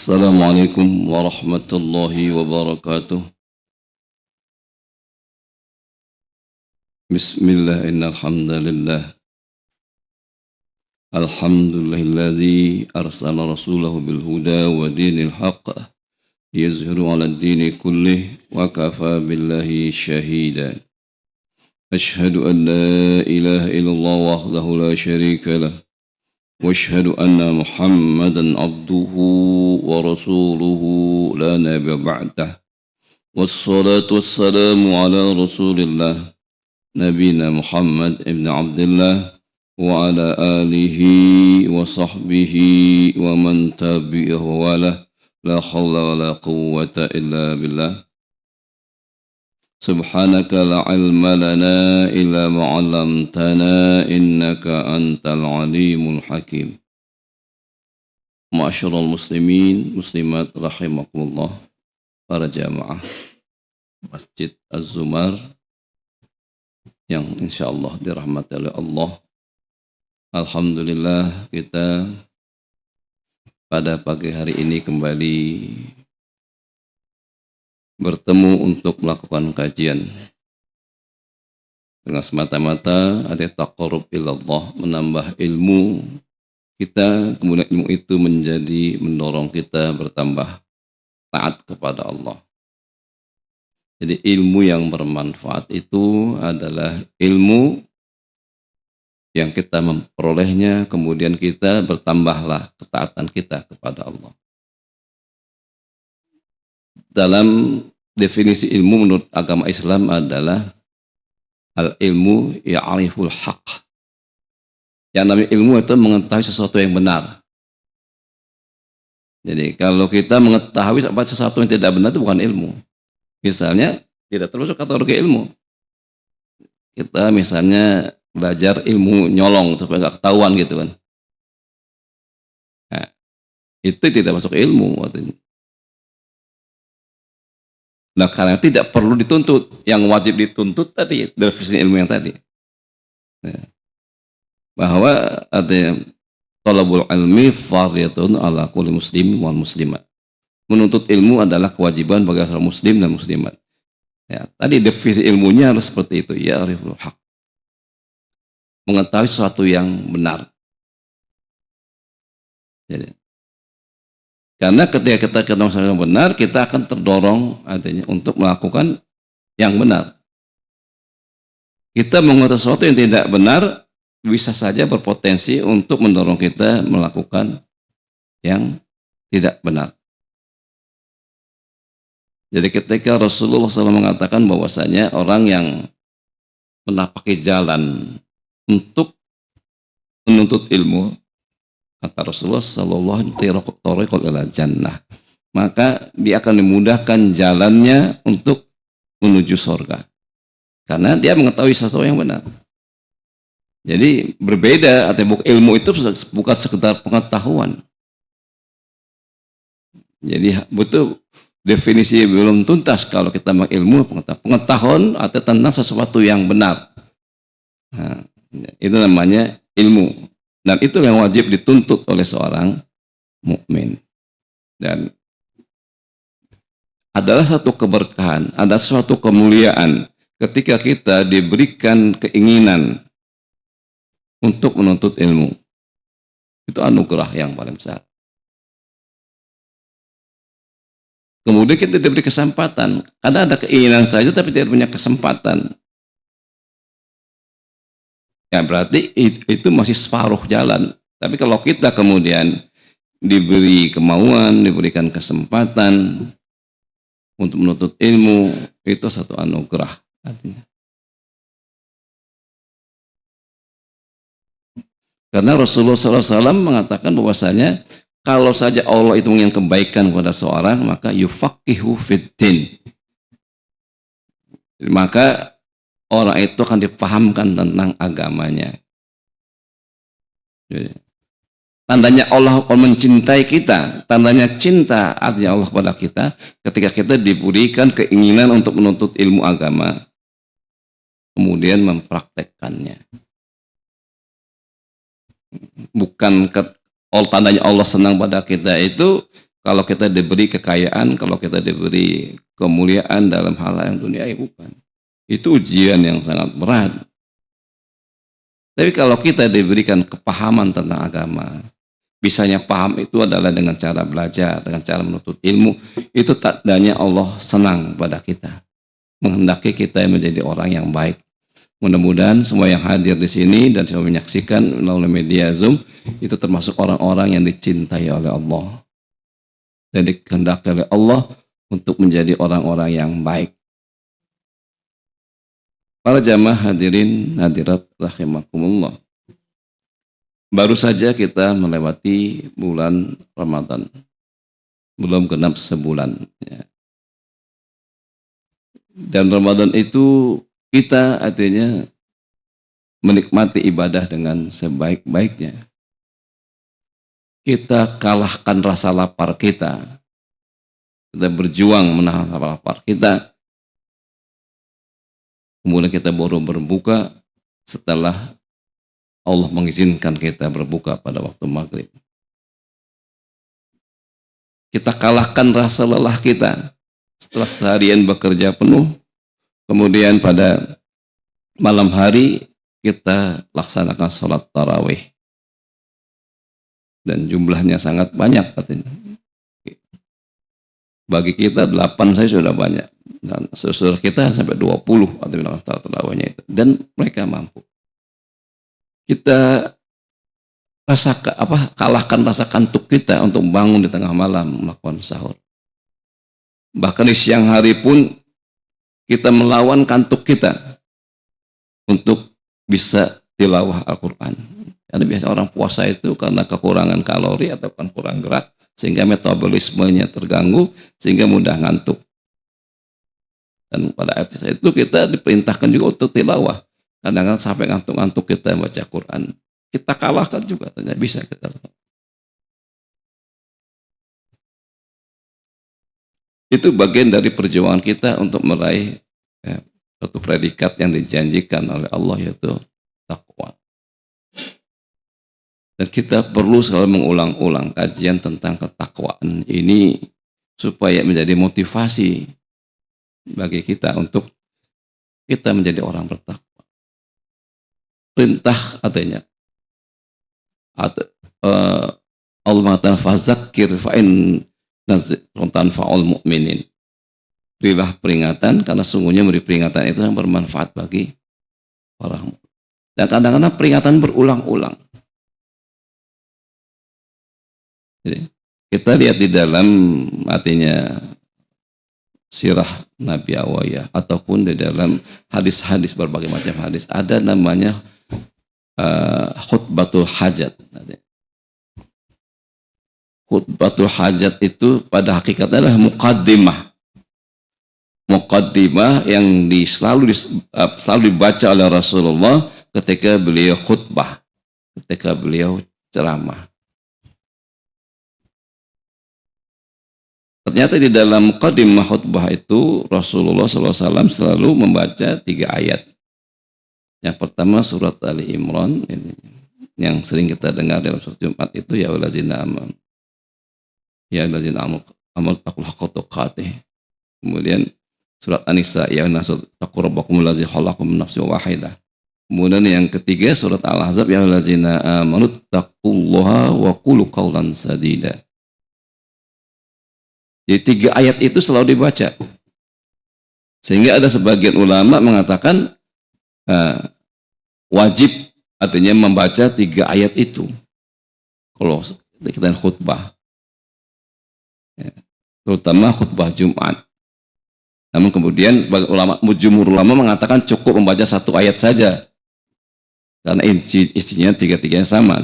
Assalamualaikum warahmatullahi wabarakatuh. Bismillah innal hamdalillah. Alhamdulillahilladzi arsala rasulahu bil huda wa dinil haqq yuzhiru 'ala ad-dini kullih wa kafa billahi shahida. Ashhadu an la ilaha illallah wahdahu la syarika lah. واشهد أن محمدا عبده ورسوله لا نبي بعده والصلاة والسلام على رسول الله نبينا محمد ابن عبد الله وعلى آله وصحبه ومن تبعه وله لا حول ولا قوة إلا بالله سبحانك لا علم لنا إلا ما علمتنا إنك أنت العليم الحكيم. Ma'asyiral muslimin muslimat rahimakumullah, para jamaah Masjid Az-Zumar yang insyaallah dirahmati oleh Allah. Alhamdulillah, kita pada pagi hari ini kembali bertemu untuk melakukan kajian dengan semata-mata ada taqarrub ilallah, menambah ilmu kita, kemudian ilmu itu menjadi mendorong kita bertambah taat kepada Allah. Jadi ilmu yang bermanfaat itu adalah ilmu yang kita memperolehnya, kemudian kita bertambahlah ketaatan kita kepada Allah. Dalam definisi ilmu menurut agama Islam adalah al-ilmu ya'riful haq. Yang namanya ilmu itu mengetahui sesuatu yang benar. Jadi kalau kita mengetahui sesuatu yang tidak benar itu bukan ilmu. Misalnya tidak termasuk kategori ilmu. Kita misalnya belajar ilmu nyolong supaya nggak ketahuan gitu kan. Nah, itu tidak masuk ilmu artinya. Nah, karena tidak perlu dituntut, yang wajib dituntut tadi definisi ilmu yang tadi. Nah, bahwa ada talabul ilmi fardhatun ala kulli muslim wal muslimat. Menuntut ilmu adalah kewajiban bagi seorang muslim dan muslimat. Ya, tadi definisi ilmunya harus seperti itu, ya ariful haq. Mengetahui sesuatu yang benar. Jadi karena ketika kita ketemu sesuatu yang benar, kita akan terdorong artinya untuk melakukan yang benar. Kita mengetahui sesuatu yang tidak benar, bisa saja berpotensi untuk mendorong kita melakukan yang tidak benar. Jadi ketika Rasulullah SAW mengatakan bahwasanya orang yang menapaki jalan untuk menuntut ilmu, kata Rasulullah sallallahu alaihi wasallam, jannah, maka dia akan dimudahkan jalannya untuk menuju surga karena dia mengetahui sesuatu yang benar. Jadi berbeda, artinya ilmu itu bukan sekedar pengetahuan. Jadi betul definisi belum tuntas kalau kita mengilmu pengetahuan atau tentang sesuatu yang benar. Nah, itu namanya ilmu. Dan itu yang wajib dituntut oleh seorang mukmin. Dan adalah satu keberkahan, ada suatu kemuliaan ketika kita diberikan keinginan untuk menuntut ilmu. Itu anugerah yang paling besar. Kemudian kita diberi kesempatan. Kadang ada keinginan saja tapi tidak punya kesempatan. Ya berarti itu masih separuh jalan. Tapi kalau kita kemudian diberi kemauan, diberikan kesempatan untuk menuntut ilmu, itu satu anugerah artinya. Karena Rasulullah SAW mengatakan bahwasanya kalau saja Allah itu menginginkan kebaikan kepada seorang, maka yufaqihu fiddin. Maka orang itu akan dipahamkan tentang agamanya. Jadi, tandanya Allah mencintai kita, tandanya cinta artinya Allah kepada kita, ketika kita diberikan keinginan untuk menuntut ilmu agama, kemudian mempraktekkannya. Bukan tandanya Allah senang pada kita itu Kalau kita diberi kekayaan, kalau kita diberi kemuliaan dalam hal yang dunia, bukan. Itu ujian yang sangat berat. Tapi kalau kita diberikan kepahaman tentang agama, bisanya paham itu adalah dengan cara belajar, dengan cara menuntut ilmu, itu tandanya Allah senang pada kita, menghendaki kita menjadi orang yang baik. Mudah-mudahan semua yang hadir di sini dan semua menyaksikan melalui media Zoom itu termasuk orang-orang yang dicintai oleh Allah dan dikehendaki oleh Allah untuk menjadi orang-orang yang baik. Para jamaah hadirin hadirat rahimakumullah. Baru saja kita melewati bulan Ramadan. Belum genap sebulan. Ya. Dan Ramadan itu kita artinya menikmati ibadah dengan sebaik-baiknya. Kita kalahkan rasa lapar kita. Kita berjuang menahan rasa lapar kita. Kemudian kita baru berbuka setelah Allah mengizinkan kita berbuka pada waktu maghrib. Kita kalahkan rasa lelah kita setelah seharian bekerja penuh. Kemudian pada malam hari kita laksanakan sholat tarawih. Dan jumlahnya sangat banyak katanya. Bagi kita 8 saya sudah banyak. Dan saudara kita sampai 20 atau sholat tarawihnya itu. Dan mereka mampu. Kita kalahkan rasa kantuk kita untuk bangun di tengah malam melakukan sahur. Bahkan di siang hari pun kita melawan kantuk kita untuk bisa tilawah Al-Quran. Karena biasa orang puasa itu karena kekurangan kalori atau kurang gerak, sehingga metabolismenya terganggu, sehingga mudah ngantuk. Dan pada ayat itu kita diperintahkan juga untuk tilawah. Kadang-kadang sampai ngantuk-ngantuk kita baca Quran. Kita kalahkan juga, tidak bisa kita lakukan. Itu bagian dari perjuangan kita untuk meraih satu predikat yang dijanjikan oleh Allah, yaitu takwa. Dan kita perlu selalu mengulang-ulang kajian tentang ketakwaan ini supaya menjadi motivasi bagi kita untuk kita menjadi orang bertakwa. Perintah artinya Allah mengatakan fazakir fa'in tanfa'ul mu'minin. Berilah peringatan karena sungguhnya beri peringatan itu yang bermanfaat bagi orang. Dan kadang-kadang peringatan berulang-ulang. Jadi, kita lihat di dalam artinya sirah Nabi Awayah ataupun di dalam hadis-hadis, berbagai macam hadis, ada namanya khutbatul hajat. Khutbatul hajat itu pada hakikatnya adalah muqaddimah yang selalu dibaca oleh Rasulullah ketika beliau khutbah, ketika beliau ceramah. Ternyata di dalam muqaddimah khutbah itu Rasulullah SAW selalu membaca 3 ayat. Yang pertama surat Ali Imran, ini yang sering kita dengar dalam surat Jumat itu, ya allazina amanu taqul haqqa tuqatih. Kemudian surat An-Nisa, ya nasu taqu rabbakumul ladzi khalaqakum min nafsin wahidah. Kemudian yang ketiga surat Al-Ahzab, ya allazina amanu taqullaha wa qulu qawlan sadida. Jadi 3 ayat itu selalu dibaca. Sehingga ada sebagian ulama mengatakan wajib artinya membaca 3 ayat itu kalau kita khutbah. Ya, terutama khutbah Jumat. Namun kemudian sebagai jumhur ulama mengatakan cukup membaca 1 ayat saja. Karena isinya 3-3 sama.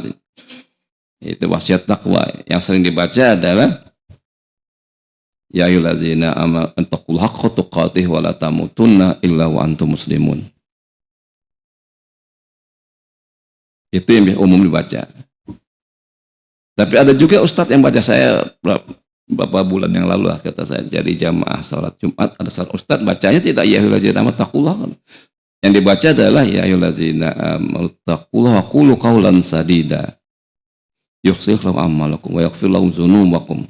Itu wasiat takwa. Yang sering dibaca adalah ya ayyuhallazina amanu taqullaha haqqa tuqatih wa la tamutunna illa wa antum muslimun. Itu yang umum dibaca. Tapi ada juga ustadz yang baca, saya beberapa bulan yang lalu lah, kata saya jadi jamaah salat Jumat, ada salah ustadz bacanya tidak ya ayyuhallazina amanu taqullaha. Yang dibaca adalah ya ayyuhallazina amanu taqullaha wa qulu qawlan sadida yuslih lakum a'malakum wa yaghfir lakum dzunubakum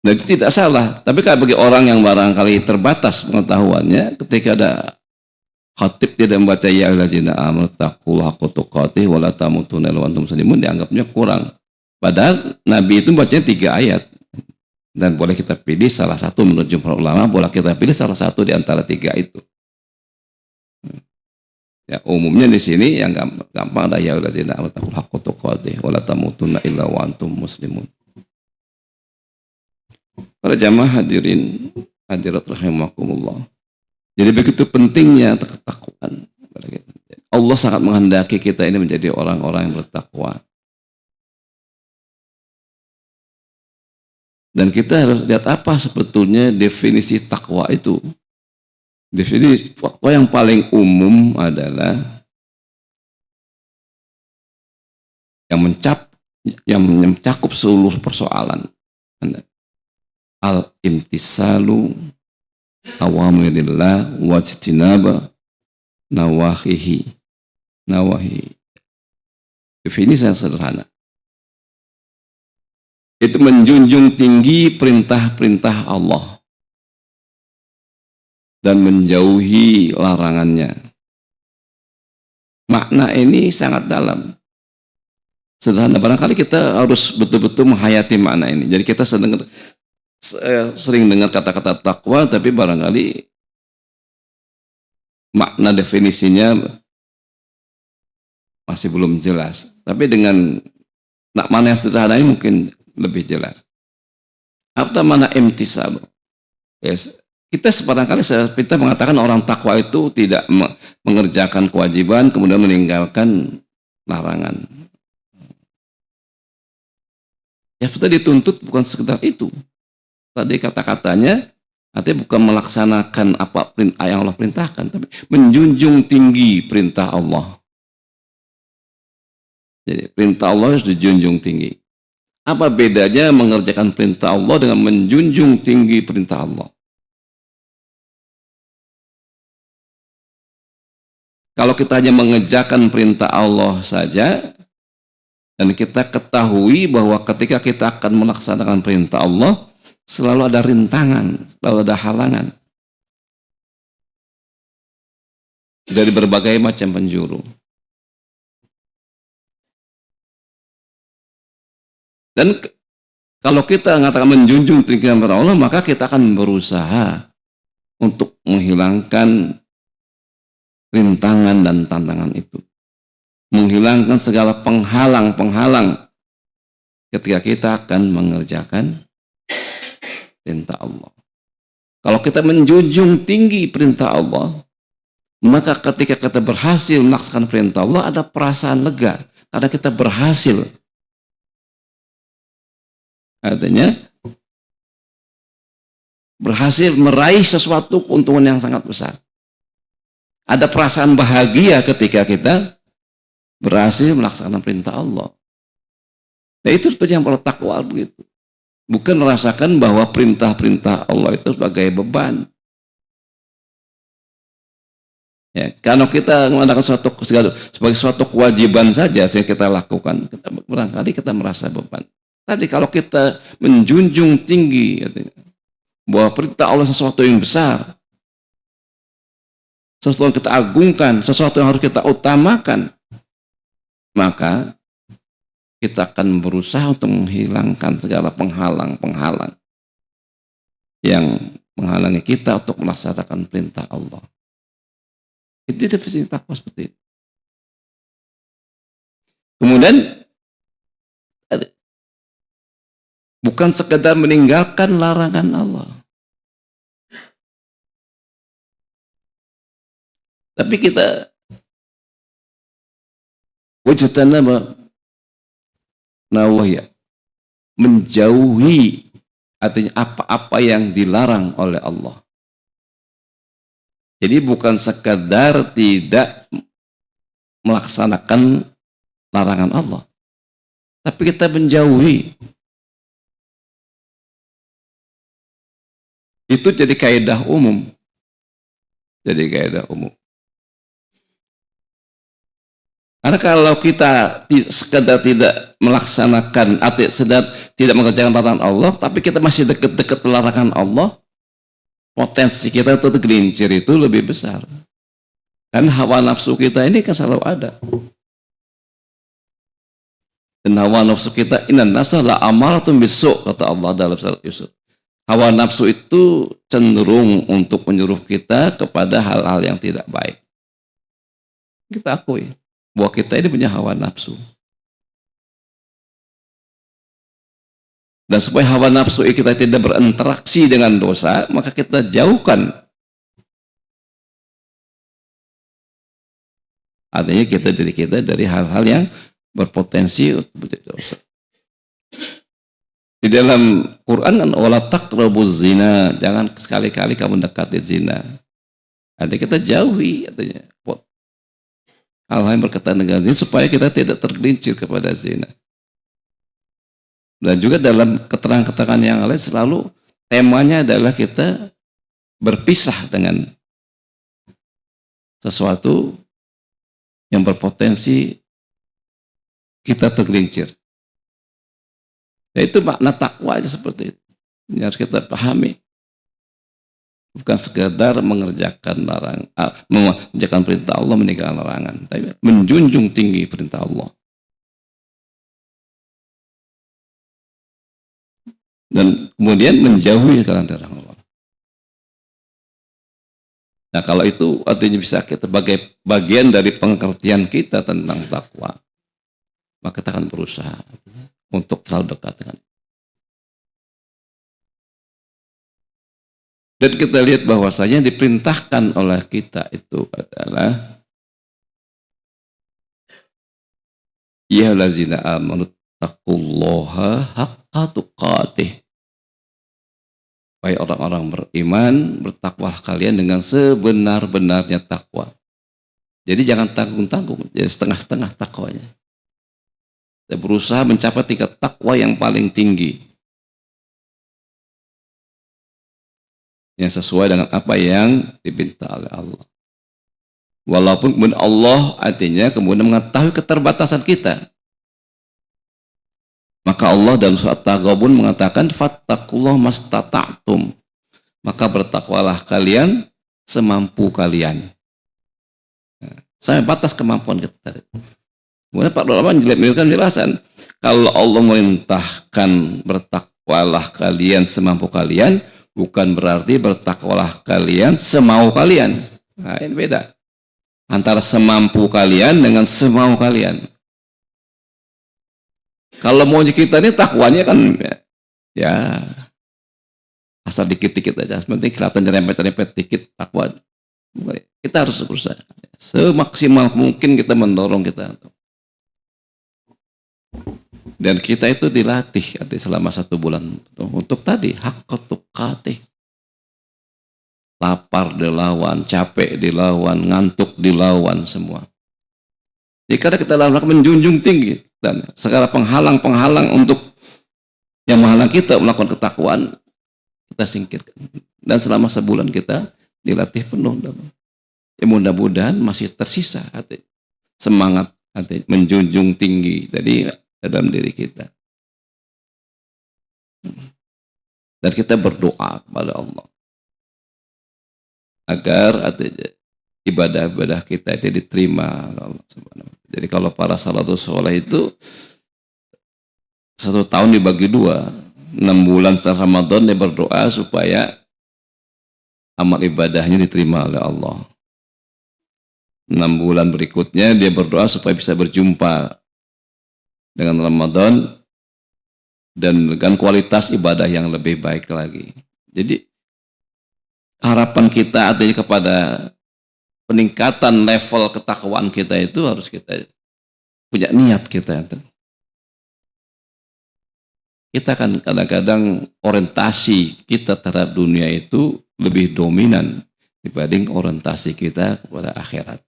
Dan itu tidak salah. Tapi kalau bagi orang yang barangkali terbatas pengetahuannya, ketika ada khatib tidak membaca ya ayyuhallazina amanu taqullaha haqqa tuqatih wa la tamutunna illa wa antum muslimun, dianggapnya kurang. Padahal Nabi itu bacanya 3 ayat. Dan boleh kita pilih salah satu, menurut jumhur ulama, boleh kita pilih salah satu di antara 3 itu. Ya, umumnya di sini yang gampang ada ya ayyuhallazina amanu taqullaha haqqa tuqatih wa la tamutunna illa wa antum muslimun. Para jamaah hadirin hadirat rahimakumullah. Jadi begitu pentingnya ketakwaan. Allah sangat menghendaki kita ini menjadi orang-orang yang bertakwa. Dan kita harus lihat apa sebetulnya definisi takwa itu. Definisi takwa yang paling umum adalah yang mencakup seluruh persoalan. Al-imtisalu awamirillah wajtinaba nawahi. Definisi yang sederhana. Itu menjunjung tinggi perintah-perintah Allah dan menjauhi larangannya. Makna ini sangat dalam. Sederhana, barangkali kita harus betul-betul menghayati makna ini. Jadi kita sering dengar kata-kata takwa, tapi barangkali makna definisinya masih belum jelas. Tapi dengan makna yang sederhana ini mungkin lebih jelas. Apa mana imtisal? Yes. Kita barangkali kita mengatakan orang takwa itu tidak mengerjakan kewajiban kemudian meninggalkan larangan. Ya kita dituntut bukan sekedar itu. Tadi kata-katanya artinya bukan melaksanakan apa yang Allah perintahkan, tapi menjunjung tinggi perintah Allah. Jadi perintah Allah harus dijunjung tinggi. Apa bedanya mengerjakan perintah Allah dengan menjunjung tinggi perintah Allah? Kalau kita hanya mengerjakan perintah Allah saja, dan kita ketahui bahwa ketika kita akan melaksanakan perintah Allah, selalu ada rintangan, selalu ada halangan dari berbagai macam penjuru. Dan kalau kita mengatakan menjunjung tinggi perintah Allah, maka kita akan berusaha untuk menghilangkan rintangan dan tantangan itu. Menghilangkan segala penghalang-penghalang ketika kita akan mengerjakan perintah Allah. Kalau kita menjunjung tinggi perintah Allah, maka ketika kita berhasil melaksanakan perintah Allah, ada perasaan lega karena kita berhasil. Artinya berhasil meraih sesuatu keuntungan yang sangat besar. Ada perasaan bahagia ketika kita berhasil melaksanakan perintah Allah. Nah itu yang bertakwa begitu. Bukan merasakan bahwa perintah-perintah Allah itu sebagai beban. Ya, kalau kita mengadakan sebagai suatu kewajiban saja yang kita lakukan, barangkali kita merasa beban. Tapi kalau kita menjunjung tinggi bahwa perintah Allah sesuatu yang besar, sesuatu yang kita agungkan, sesuatu yang harus kita utamakan, maka kita akan berusaha untuk menghilangkan segala penghalang-penghalang yang menghalangi kita untuk melaksanakan perintah Allah. Itu definisi takwa seperti itu. Kemudian bukan sekedar meninggalkan larangan Allah, tapi kita wajtanaba nawahya, menjauhi artinya apa-apa yang dilarang oleh Allah. Jadi bukan sekadar tidak melaksanakan larangan Allah, tapi kita menjauhi. Itu jadi kaidah umum. Jadi kaidah umum. Karena kalau kita sekedar tidak melaksanakan atau sedang tidak mengerjakan larangan Allah, tapi kita masih dekat-dekat larangan Allah, potensi kita untuk tergelincir itu lebih besar. Kan hawa nafsu kita ini kan selalu ada. Dan hawa nafsu kita, inna nafsa la amaratun bisu', kata Allah dalam surat Yusuf. Hawa nafsu itu cenderung untuk menyuruh kita kepada hal-hal yang tidak baik. Kita akui bahwa kita ini punya hawa nafsu. Dan supaya hawa nafsu kita tidak berinteraksi dengan dosa, maka kita jauhkan. Artinya diri kita dari hal-hal yang berpotensi untuk menjadi dosa. Di dalam Quran kan wala taqrabuz zina, jangan sekali-kali kamu dekati zina. Artinya kita jauhi, artinya hal-hal yang berkaitan dengan zina supaya kita tidak tergelincir kepada zina. Dan juga dalam keterangan-keterangan yang lain selalu temanya adalah kita berpisah dengan sesuatu yang berpotensi kita tergelincir. Ya, itu makna takwa aja seperti itu. Ini harus kita pahami. Bukan sekedar mengerjakan mengerjakan perintah Allah, meninggalkan larangan, tapi menjunjung tinggi perintah Allah. Dan kemudian menjauhi larangan Allah. Nah, kalau itu artinya bisa kita sebagai bagian dari pengertian kita tentang takwa, maka kita akan berusaha untuk selalu dekat dengan. Dan kita lihat bahwasanya diperintahkan oleh kita itu adalah ya lazina amanu taqullaha haqqa tuqatih. Wahai orang-orang beriman, bertakwalah kalian dengan sebenar-benarnya takwa. Jadi jangan tanggung-tanggung, jadi setengah-setengah takwanya. Kita berusaha mencapai tingkat takwa yang paling tinggi, yang sesuai dengan apa yang diminta oleh Allah. Walaupun kemudian Allah artinya kemudian mengetahui keterbatasan kita. Maka Allah dalam surat Taghabun mengatakan fattaqullaha mastata'tum. Maka bertakwalah kalian semampu kalian. Sampai batas kemampuan kita tadi. Kemudian Pak ulama menjelaskan jelasan, kalau Allah merintahkan bertakwalah kalian semampu kalian, bukan berarti bertakwalah kalian semau kalian. Nah, ini beda. Antara semampu kalian dengan semau kalian. Kalau mau kita ini takwanya kan ya asal dikit-dikit aja. Sebenarnya kelihatan nyerempet-nyerempet dikit takwa. Kita harus berusaha. Semaksimal mungkin kita mendorong kita. Dan kita itu dilatih selama 1 bulan untuk tadi haqqa tuqatih. Lapar dilawan, capek dilawan, ngantuk dilawan semua. Jadi karena kita lawan menjunjung tinggi dan segala penghalang-penghalang untuk yang menghalang kita melakukan ketakwaan kita singkirkan. Dan selama sebulan kita dilatih penuh. Ya mudah-mudahan masih tersisa semangat menjunjung tinggi dari dalam diri kita. Dan kita berdoa kepada Allah agar ibadah-ibadah kita itu diterima oleh Allah Subhanahu. Jadi kalau para salatus soleh itu 1 tahun dibagi 2, 6 bulan setelah Ramadan dia berdoa supaya amal ibadahnya diterima oleh Allah. 6 bulan berikutnya dia berdoa supaya bisa berjumpa dengan Ramadan dan dengan kualitas ibadah yang lebih baik lagi. Jadi harapan kita artinya kepada peningkatan level ketakwaan kita itu harus kita punya niat kita. Kita kan kadang-kadang orientasi kita terhadap dunia itu lebih dominan dibanding orientasi kita kepada akhirat.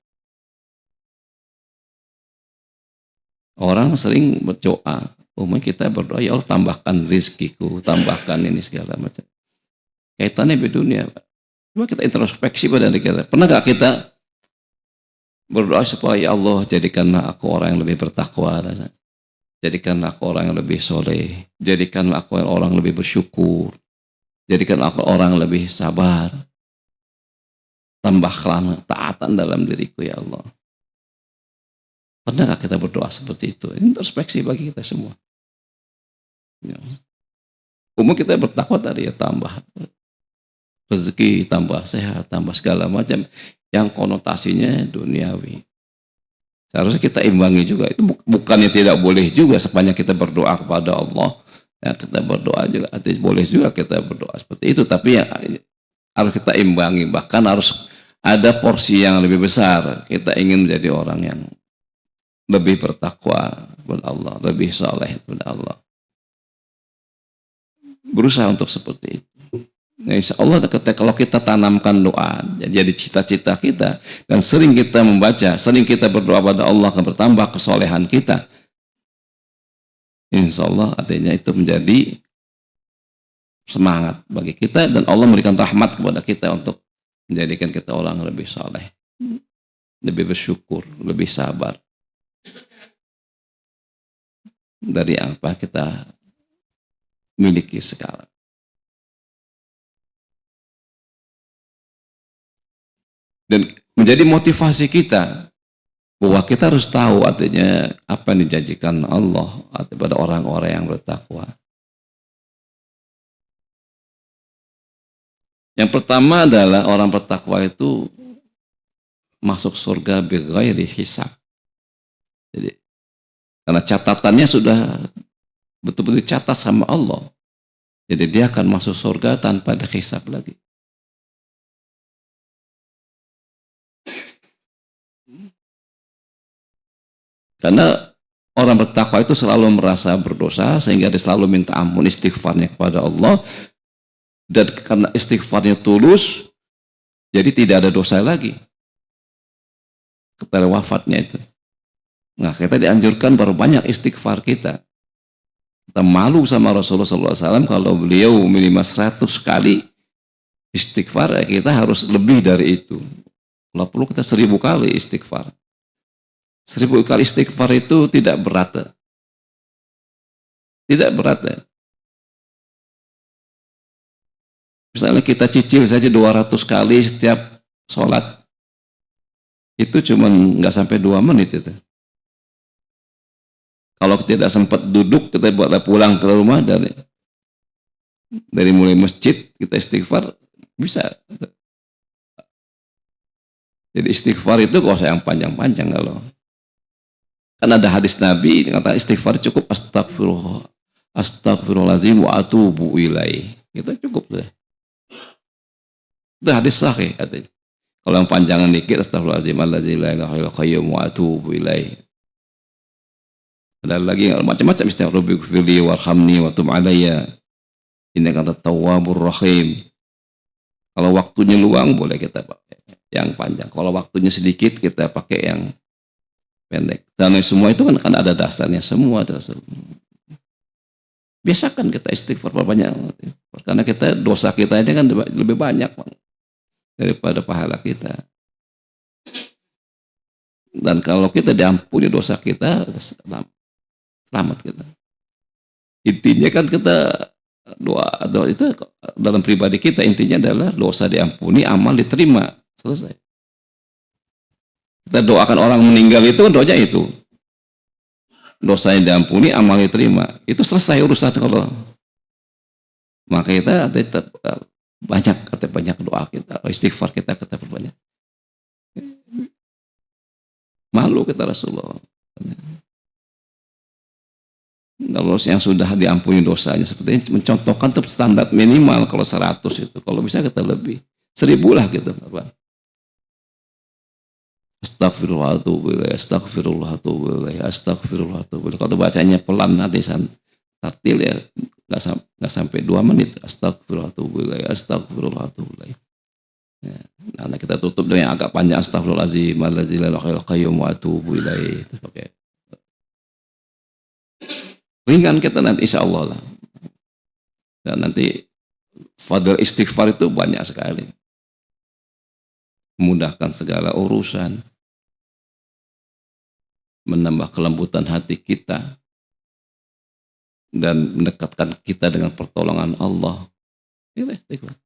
Orang sering berdoa, kita berdoa, ya Allah tambahkan rizkiku, tambahkan ini segala macam. Kaitannya di dunia, Pak. Cuma kita introspeksi pada diri kita. Pernah gak kita Berdoa supaya ya Allah jadikanlah aku orang yang lebih bertakwa, jadikanlah aku orang yang lebih soleh, jadikanlah aku orang yang lebih bersyukur, jadikanlah aku orang yang lebih sabar, tambahkan taatan dalam diriku ya Allah. Pernahkah kita berdoa seperti itu? Introspeksi bagi kita semua. Ya. Umum kita bertakwa tadi ya, tambah rezeki, tambah sehat, tambah segala macam yang konotasinya duniawi. Seharusnya kita imbangi juga. Itu bukannya tidak boleh juga sepanjang kita berdoa kepada Allah. Ya, kita berdoa juga, boleh juga kita berdoa seperti itu. Tapi ya, harus kita imbangi. Bahkan harus ada porsi yang lebih besar. Kita ingin menjadi orang yang lebih bertakwa kepada Allah, lebih saleh kepada Allah. Berusaha untuk seperti itu. Nah, insya Allah kalau kita tanamkan doa jadi cita-cita kita dan sering kita membaca, sering kita berdoa pada Allah, akan bertambah kesolehan kita. Insya Allah artinya itu menjadi semangat bagi kita dan Allah memberikan rahmat kepada kita untuk menjadikan kita orang lebih saleh, lebih bersyukur, lebih sabar dari apa kita miliki sekarang. Dan menjadi motivasi kita bahwa kita harus tahu artinya apa yang dijanjikan Allah kepada orang-orang yang bertakwa. Yang pertama adalah orang bertakwa itu masuk surga bighairi hisab. Jadi karena catatannya sudah betul-betul dicatat sama Allah. Jadi dia akan masuk surga tanpa ada hisab lagi. Karena orang bertakwa itu selalu merasa berdosa sehingga dia selalu minta ampun, istighfarnya kepada Allah. Dan karena istighfarnya tulus, jadi tidak ada dosa lagi ketika wafatnya itu. Nah, kita dianjurkan berbanyak istighfar kita. Kita malu sama Rasulullah SAW kalau beliau minimal 100 kali istighfar, kita harus lebih dari itu. Kalau perlu kita 1000 kali istighfar. 1000 kali istighfar itu tidak berat. Tidak berat. Misalnya kita cicil saja 200 kali setiap sholat. Itu cuma nggak sampai 2 menit itu. Kalau tidak sempat duduk, kita pulang ke rumah dari mulai masjid, kita istighfar, bisa. Jadi istighfar itu kalau yang panjang-panjang kalau. Kan ada hadis Nabi yang kata istighfar cukup astagfirullahaladzim wa atubu ilaih. Itu cukup sudah. Itu hadis sahih katanya. Kalau yang panjangan dikit astagfirullahaladzim allazi la ilaha illa qayyum wa atubu ilaih. Ada lagi macam-macam istighfar, rabbighfirli warhamni wa tub alayya. Ini kata tawwabur rahim. Kalau waktunya luang boleh kita pakai yang panjang. Kalau waktunya sedikit kita pakai yang pendek. Dan semua itu kan ada dasarnya semua. Biasakan kita istighfar banyak. Karena kita dosa kita ini kan lebih banyak daripada pahala kita. Dan kalau kita diampuni dosa kita, selamat kita. Intinya kan kita doa itu dalam pribadi kita intinya adalah dosa diampuni, amal diterima, selesai. Kita doakan orang meninggal itu doanya itu. Dosanya diampuni, amal diterima. Itu selesai urusan kalau. Maka kita banyak doa kita, istighfar kita perbanyak. Malu kita Rasulullah. Kalau yang sudah diampuni dosanya seperti ini, mencontohkan tuh standar minimal kalau 100 itu. Kalau bisa kita lebih. 1000 lah gitu. Astagfirullahaladzim, astagfirullahaladzim. Kalau bacanya pelan nanti tartil ya nggak sampai 2 menit. Astagfirullahaladzim. Ya. Nah, kita tutup dengan yang agak panjang. Astagfirullahaladzim, allazi la ilaha illa qayyum wa atubu ilaih. Oke. Ringan kita nanti insya Allah lah. Dan nanti fadil istighfar itu banyak sekali. Memudahkan segala urusan. menambah kelembutan hati kita, dan mendekatkan kita dengan pertolongan Allah. Itu istighfar.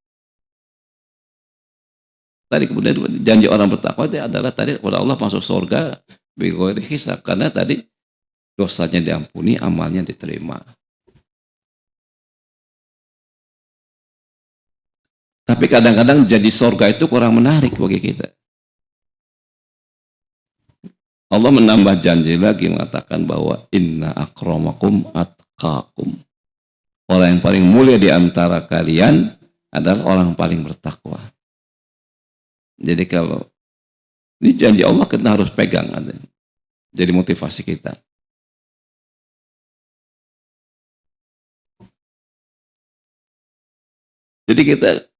Tadi kemudian janji orang bertakwa itu adalah tadi kepada Allah masuk surga bighairi hisab, karena tadi dosanya diampuni, amalnya diterima. Tapi kadang-kadang janji surga itu kurang menarik bagi kita. Allah menambah janji lagi mengatakan bahwa inna akramakum atqakum. Orang yang paling mulia di antara kalian adalah orang yang paling bertakwa. Jadi kalau ini janji Allah kita harus pegang. Jadi motivasi kita. Jadi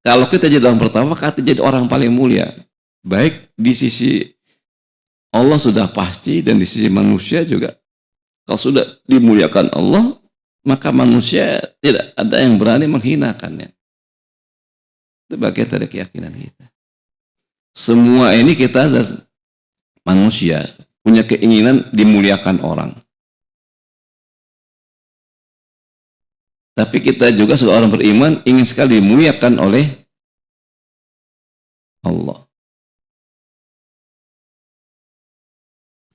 kalau kita jadi orang pertama, kita jadi orang paling mulia. Baik di sisi Allah sudah pasti, dan di sisi manusia juga. Kalau sudah dimuliakan Allah, maka manusia tidak ada yang berani menghinakannya. Itu bagian dari keyakinan kita. Semua ini kita manusia punya keinginan dimuliakan orang. Tapi kita juga sebagai orang beriman ingin sekali dimuliakan oleh Allah.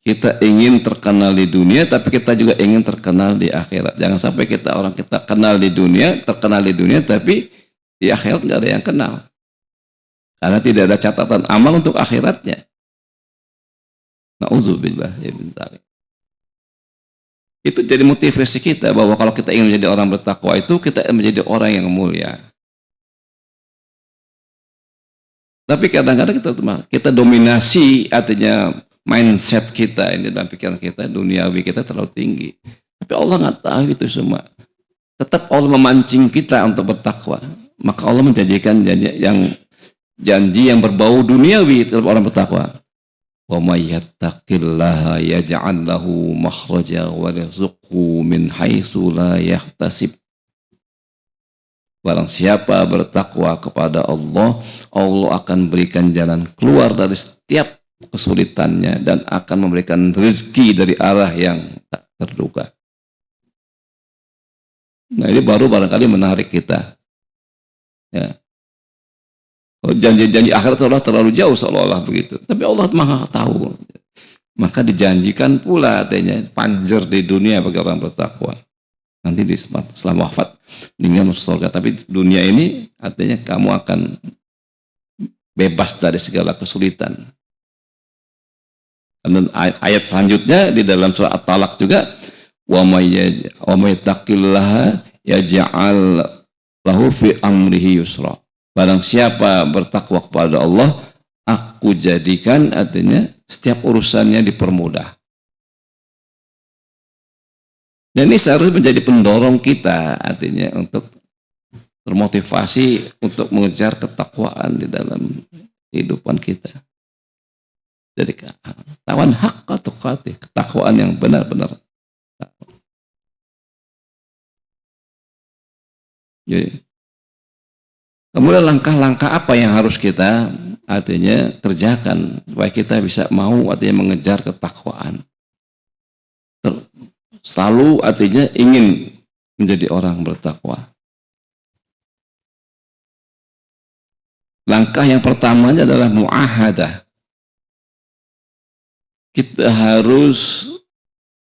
Kita ingin terkenal di dunia, tapi kita juga ingin terkenal di akhirat. Jangan sampai kita kenal di dunia, terkenal di dunia, tapi di akhirat nggak ada yang kenal. Karena tidak ada catatan amal untuk akhiratnya. Na'udzubillah ya bin dzalik. Itu jadi motivasi kita bahwa kalau kita ingin menjadi orang bertakwa itu kita menjadi orang yang mulia. Tapi kadang-kadang kita dominasi, artinya mindset kita ini dalam pikiran kita, duniawi kita terlalu tinggi. Tapi Allah nggak tahu itu semua. Tetap Allah memancing kita untuk bertakwa. Maka Allah menjanjikan janji yang berbau duniawi terhadap orang bertakwa. Wa may yattaqillaha yaj'al lahu makhraja wa yarzuqhu min haitsu la yahtasib. Barang siapa bertakwa kepada Allah, Allah akan berikan jalan keluar dari setiap kesulitannya dan akan memberikan rezeki dari arah yang tak terduga. Nah, ini baru barangkali menarik kita. Ya. Janji-janji akhirat seolah terlalu jauh seolah-olah begitu. Tapi Allah Maha tahu. Maka dijanjikan pula artinya panjer di dunia bagi orang bertakwa. Nanti setelah wafat meninggal masuk surga. Tapi dunia ini artinya kamu akan bebas dari segala kesulitan. Dan ayat selanjutnya di dalam surah At-Talaq juga wa may yattaqillaha yaj'al lahu fi amrihi yusra. Barang siapa bertakwa kepada Allah, aku jadikan artinya setiap urusannya dipermudah. Dan ini seharusnya menjadi pendorong kita artinya untuk termotivasi untuk mengejar ketakwaan di dalam kehidupan kita. Jadi tawan haqqa tuqatih, ketakwaan yang benar-benar. Jadi kemudian langkah-langkah apa yang harus kita artinya kerjakan supaya kita bisa mau artinya mengejar ketakwaan. Selalu artinya ingin menjadi orang bertakwa. Langkah yang pertamanya adalah muahadah. Kita harus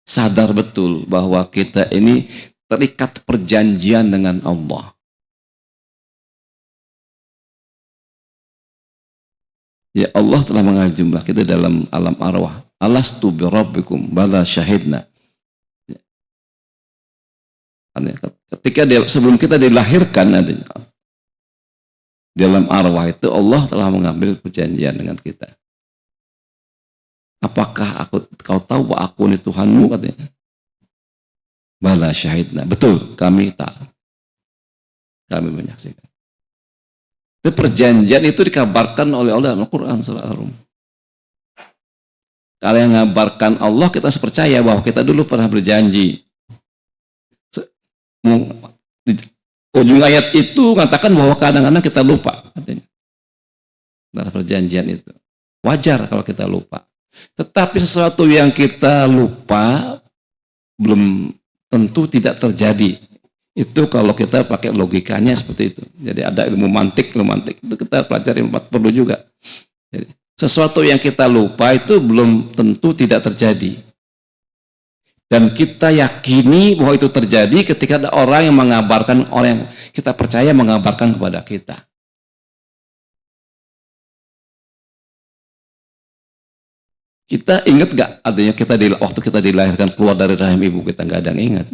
sadar betul bahwa kita ini terikat perjanjian dengan Allah. Ya Allah telah mengatur jumlah kita dalam alam arwah. Alastu bi rabbikum bala syahidna. Ketika sebelum kita dilahirkan dalam arwah itu Allah telah mengambil perjanjian dengan kita. Apakah kau tahu bahwa aku ini Tuhanmu, katanya. Bala syahidna. Betul, kami tahu. Kami menyaksikan. Itu perjanjian itu dikabarkan oleh Allah dalam Al-Quran surah Ar-Rum. Kalau yang ngabarkan Allah, kita percaya bahwa kita dulu pernah berjanji. Ujung ayat itu mengatakan bahwa kadang-kadang kita lupa, katanya. Dalam perjanjian itu. Wajar kalau kita lupa. Tetapi sesuatu yang kita lupa belum tentu tidak terjadi. Itu kalau kita pakai logikanya seperti itu. Jadi ada ilmu mantik itu kita pelajari 40 juga. Jadi, sesuatu yang kita lupa itu belum tentu tidak terjadi. Dan kita yakini bahwa itu terjadi ketika ada orang yang mengabarkan, orang yang kita percaya mengabarkan kepada kita. Kita ingat gak adanya waktu kita dilahirkan keluar dari rahim ibu kita? Gak ada yang ingat.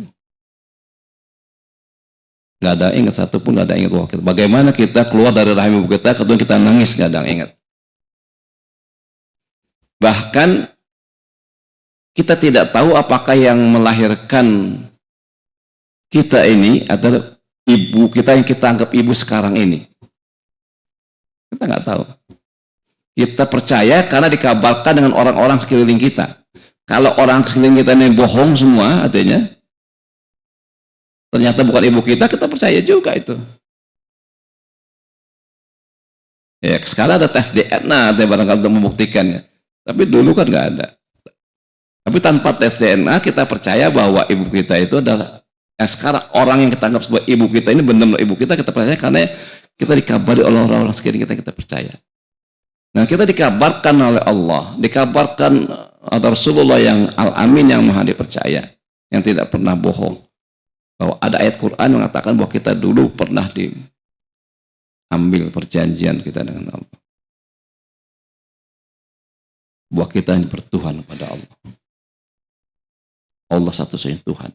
Gak ada yang ingat, satupun gak ada yang ingat bahwa kita. Bagaimana kita keluar dari rahim ibu kita, kemudian kita nangis, gak ada yang ingat. Bahkan kita tidak tahu apakah yang melahirkan kita ini adalah ibu kita yang kita anggap ibu sekarang ini. Kita nggak tahu. Kita percaya karena dikabarkan dengan orang-orang sekeliling kita. Kalau orang sekeliling kita ini bohong semua, artinya ternyata bukan ibu kita, kita percaya juga itu. Ya, sekarang ada tes DNA, barangkali untuk membuktikannya. Tapi dulu kan nggak ada. Tapi tanpa tes DNA kita percaya bahwa ibu kita itu adalah sekarang orang yang kita anggap sebagai ibu kita ini benar-benar ibu kita percaya karena kita dikabari oleh orang-orang sekeliling kita percaya. Nah, kita dikabarkan oleh Allah, dikabarkan oleh Rasulullah yang Al-Amin yang maha dipercaya, yang tidak pernah bohong. Bahwa ada ayat Quran yang mengatakan bahwa kita dulu pernah diambil perjanjian kita dengan Allah. Bahwa kita hanya bertuhan kepada Allah. Allah satu-satunya Tuhan.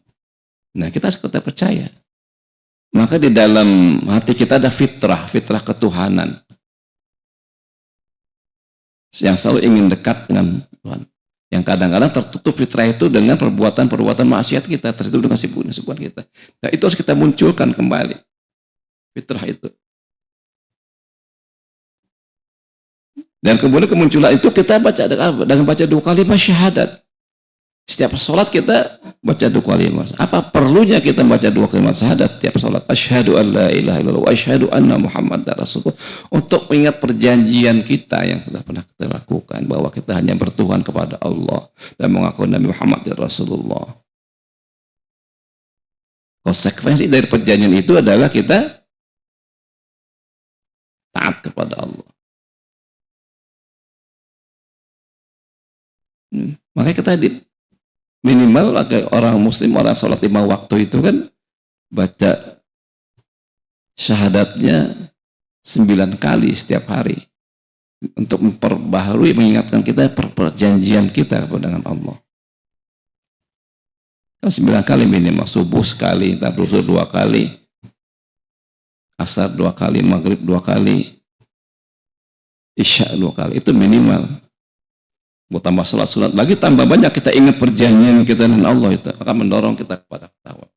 Nah, kita percaya. Maka di dalam hati kita ada fitrah ketuhanan. Yang selalu ingin dekat dengan Tuhan. Yang kadang-kadang tertutup fitrah itu dengan perbuatan-perbuatan maksiat kita, tertutup dengan sibukan kita. Nah, itu harus kita munculkan kembali. Fitrah itu. Dan kemudian kemunculan itu kita baca dengan baca 2 kalimat syahadat. Setiap sholat kita baca 2 kalimat. Apa perlunya kita baca 2 kalimat syahadat setiap sholat? Asyhadu an la ilaha illallah wa asyhadu anna Muhammadar Rasulullah. Untuk mengingat perjanjian kita yang sudah pernah kita lakukan. Bahwa kita hanya bertuhan kepada Allah. Dan mengaku Nabi Muhammad Rasulullah. Konsekuensi dari perjanjian itu adalah kita taat kepada Allah. Makanya kita minimal orang muslim, orang sholat 5 waktu itu kan baca syahadatnya 9 kali setiap hari untuk memperbaharui, mengingatkan kita perjanjian kita dengan Allah. Kan 9 kali minimal, subuh sekali, zuhur 2 kali, asar 2 kali, maghrib 2 kali, isya 2 kali, itu minimal. Mau tambah sholat lagi, tambah banyak kita ingat perjanjian kita dengan Allah, itu akan mendorong kita kepada takwa.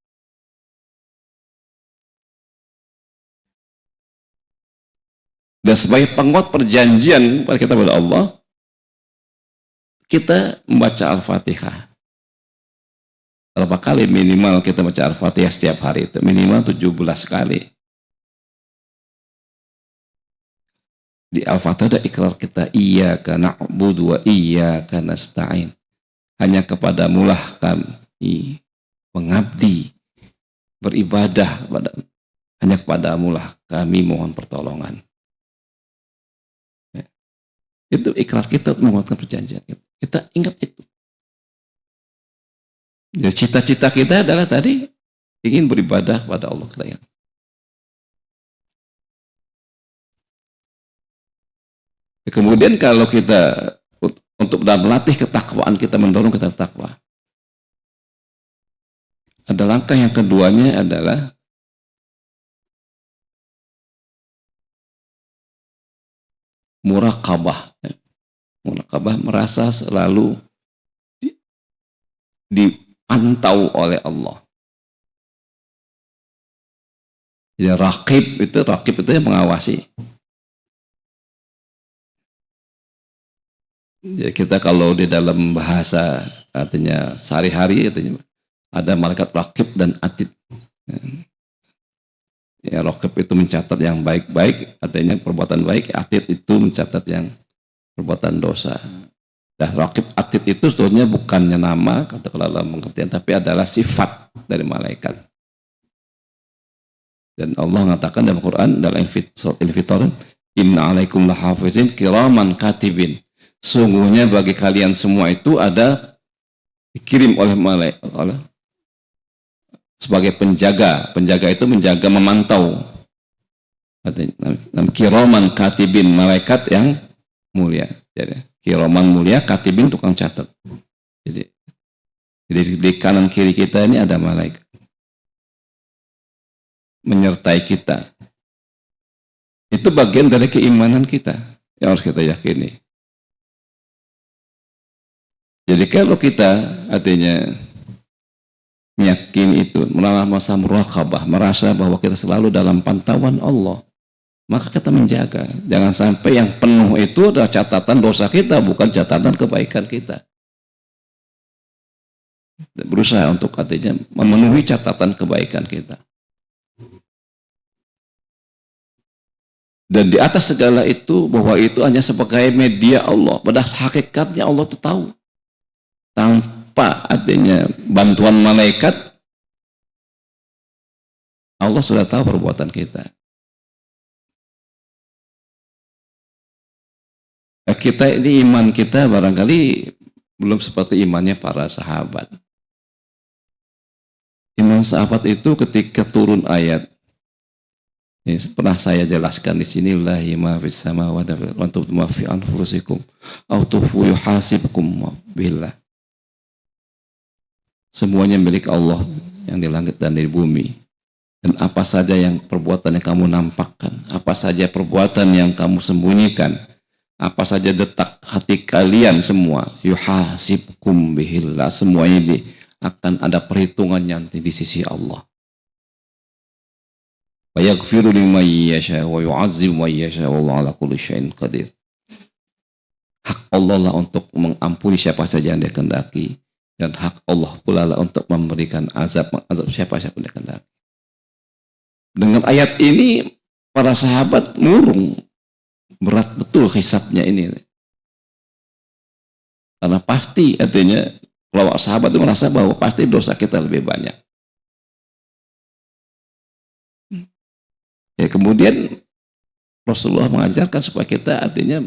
Dan sebagai penguat perjanjian pada kita kepada Allah, kita membaca Al-Fatihah. Berapa kali minimal kita baca Al-Fatihah setiap hari itu? Minimal 17 kali. Di Al-Fatihah ada ikrar kita, iyyaka na'budu wa iyyaka nasta'in. Hanya kepadamulah kami mengabdi, beribadah, hanya kepadamulah kami mohon pertolongan. Ya. Itu ikrar kita untuk menguatkan perjanjian kita. Kita ingat itu. Ya, cita-cita kita adalah tadi ingin beribadah pada Allah kita. Kemudian kalau kita untuk melatih ketakwaan kita, mendorong kita takwa, ada langkah yang keduanya adalah muraqabah. Muraqabah merasa selalu dipantau oleh Allah. Jadi rakib itu yang mengawasi. Ya, kita kalau di dalam bahasa artinya sehari-hari artinya ada malaikat rakib dan atid. Ya, rakib itu mencatat yang baik-baik, artinya perbuatan baik. Atid itu mencatat yang perbuatan dosa. Dan raqib atid itu sebetulnya bukannya nama katakanlah dalam pengertian, tapi adalah sifat dari malaikat. Dan Allah mengatakan dalam Quran dalam surat Al-Infitar, inna alaikum lahafizin kiraman katibin. Sungguhnya bagi kalian semua itu ada dikirim oleh malaikat sebagai penjaga. Penjaga itu menjaga, memantau. Kiraman katibin, malaikat yang mulia. Jadi kiraman mulia, katibin tukang catat. Jadi di kanan kiri kita ini ada malaikat menyertai kita. Itu bagian dari keimanan kita yang harus kita yakini. Jadi kalau kita artinya meyakini itu, merasa muraqabah, merasa bahwa kita selalu dalam pantauan Allah, maka kita menjaga. Jangan sampai yang penuh itu adalah catatan dosa kita, bukan catatan kebaikan kita. Berusaha untuk artinya memenuhi catatan kebaikan kita. Dan di atas segala itu, bahwa itu hanya sebagai media Allah. Pada hakikatnya Allah itu tahu. Tanpa adanya bantuan malaikat, Allah sudah tahu perbuatan kita. Kita ini iman kita barangkali belum seperti imannya para sahabat. Iman sahabat itu ketika turun ayat, ini pernah saya jelaskan di sini, lillahi ma fis samawati wa ma fi anfusikum aw tukhfu yuhasibkum billah. Semuanya milik Allah yang di langit dan di bumi. Dan apa saja yang perbuatan yang kamu nampakkan, apa saja perbuatan yang kamu sembunyikan, apa saja detak hati kalian semua, yuhasibkum billah, semuanya akan ada perhitungannya nanti di sisi Allah. Wa yaghfiru liman yasha wa yu'azzibu man yasha wallahu ala kulli syai'in qadir. Hak Allah lah untuk mengampuni siapa saja yang Dia kehendaki, dan hak Allah pula lah untuk memberikan azab siapa saja yang Dia kehendaki. Dengan ayat ini para sahabat murung, berat betul hisabnya ini. Karena pasti artinya kalau sahabat itu merasa bahwa pasti dosa kita lebih banyak. Ya, kemudian Rasulullah mengajarkan supaya kita artinya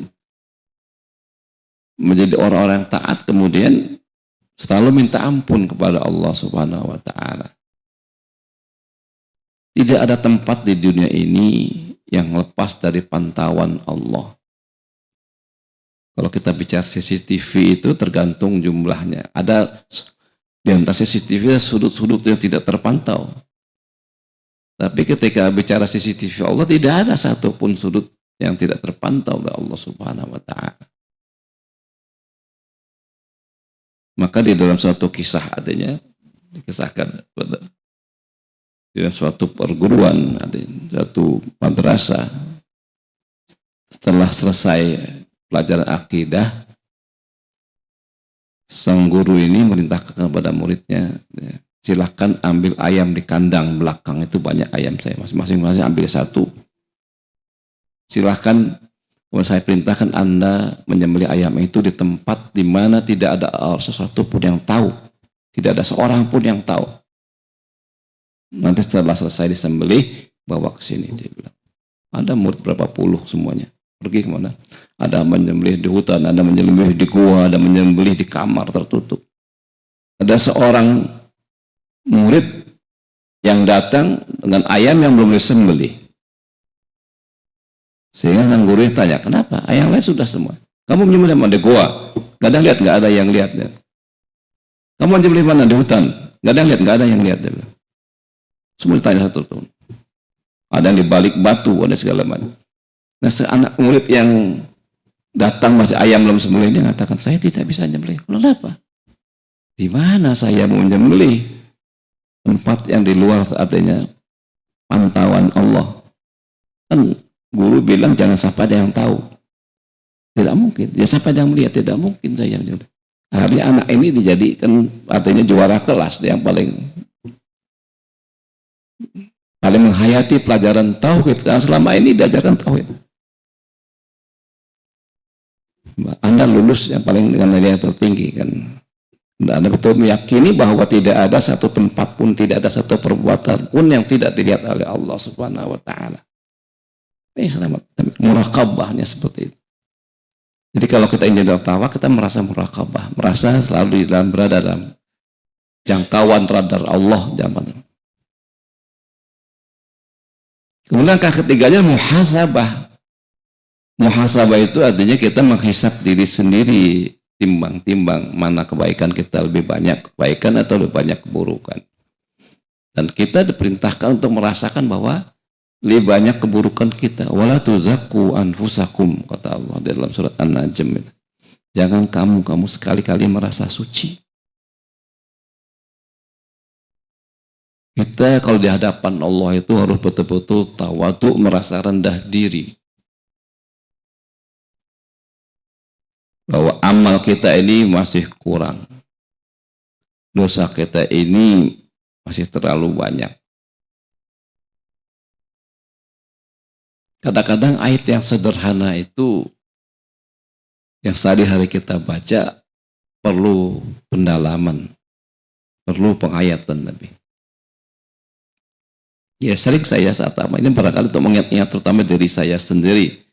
menjadi orang-orang yang taat, kemudian selalu minta ampun kepada Allah Subhanahu wa Ta'ala. Tidak ada tempat di dunia ini yang lepas dari pantauan Allah. Kalau kita bicara CCTV itu tergantung jumlahnya. Ada di antara CCTV sudut-sudut yang tidak terpantau. Tapi ketika bicara CCTV Allah, tidak ada satupun sudut yang tidak terpantau oleh Allah Subhanahu wa Ta'ala. Maka di dalam suatu kisah adanya dikisahkan di dalam suatu perguruan, suatu madrasah, setelah selesai pelajaran akidah, sang guru ini merintahkan kepada muridnya, silahkan ambil ayam di kandang belakang itu, banyak ayam saya, masing-masing ambil satu. Silahkan, saya perintahkan Anda menyembelih ayam itu di tempat di mana tidak ada sesuatu pun yang tahu, tidak ada seorang pun yang tahu. Nanti setelah selesai disembelih, bawa ke sini, dia bilang. Ada murid berapa puluh semuanya, pergi kemana? Ada menyembelih di hutan, ada menyembelih di gua, ada menyembelih di kamar tertutup. Ada seorang murid yang datang dengan ayam yang belum disembelih. Sehingga sang guru tanya, kenapa? Ayam lain sudah semua. Kamu menyembelih mana? Di gua. Gak ada yang lihat, gak ada yang lihat. Kamu menyembelih mana? Di hutan. Gak ada yang lihat, gak ada yang lihat. Dia bilang. Semua ditanya satu tahun. Ada yang di balik batu, ada segala macam. Nah, seanak murid yang datang masih ayam belum sembelih, dia mengatakan, saya tidak bisa menyembelih. Kenapa? Di mana saya mau menyembelih? Tempat yang di luar artinya pantauan Allah. Kan guru bilang jangan sampai ada yang tahu. Tidak mungkin. Jangan sampai ada yang melihat. Tidak mungkin saya menyembelih. Akhirnya anak ini dijadikan artinya juara kelas, yang paling menghayati pelajaran tauhid. Karena selama ini diajarkan tauhid. Anda lulus yang paling dengan nilai yang tertinggi kan. Dan Anda betul meyakini bahwa tidak ada satu tempat pun, tidak ada satu perbuatan pun yang tidak dilihat oleh Allah Subhanahu wa taala. Ini selamat. Muraqabahnya seperti itu. Jadi kalau kita ingin tawa, kita merasa muraqabah, merasa selalu berada dalam jangkauan radar Allah. Kemudian ketiganya muhasabah. Muhasabah itu artinya kita menghisap diri sendiri, timbang-timbang mana kebaikan kita lebih banyak kebaikan atau lebih banyak keburukan. Dan kita diperintahkan untuk merasakan bahwa lebih banyak keburukan kita. Wala tuzakku anfusakum, kata Allah dalam surat An-Najm. Jangan kamu sekali-kali merasa suci. Kita kalau di hadapan Allah itu harus betul-betul tawadhu, merasa rendah diri. Bahwa amal kita ini masih kurang. Dosa kita ini masih terlalu banyak. Kadang-kadang ayat yang sederhana itu yang sehari-hari kita baca perlu pendalaman, perlu penghayatan lebih. Ya sering saya saat amal ini barangkali untuk mengingat terutama diri saya sendiri.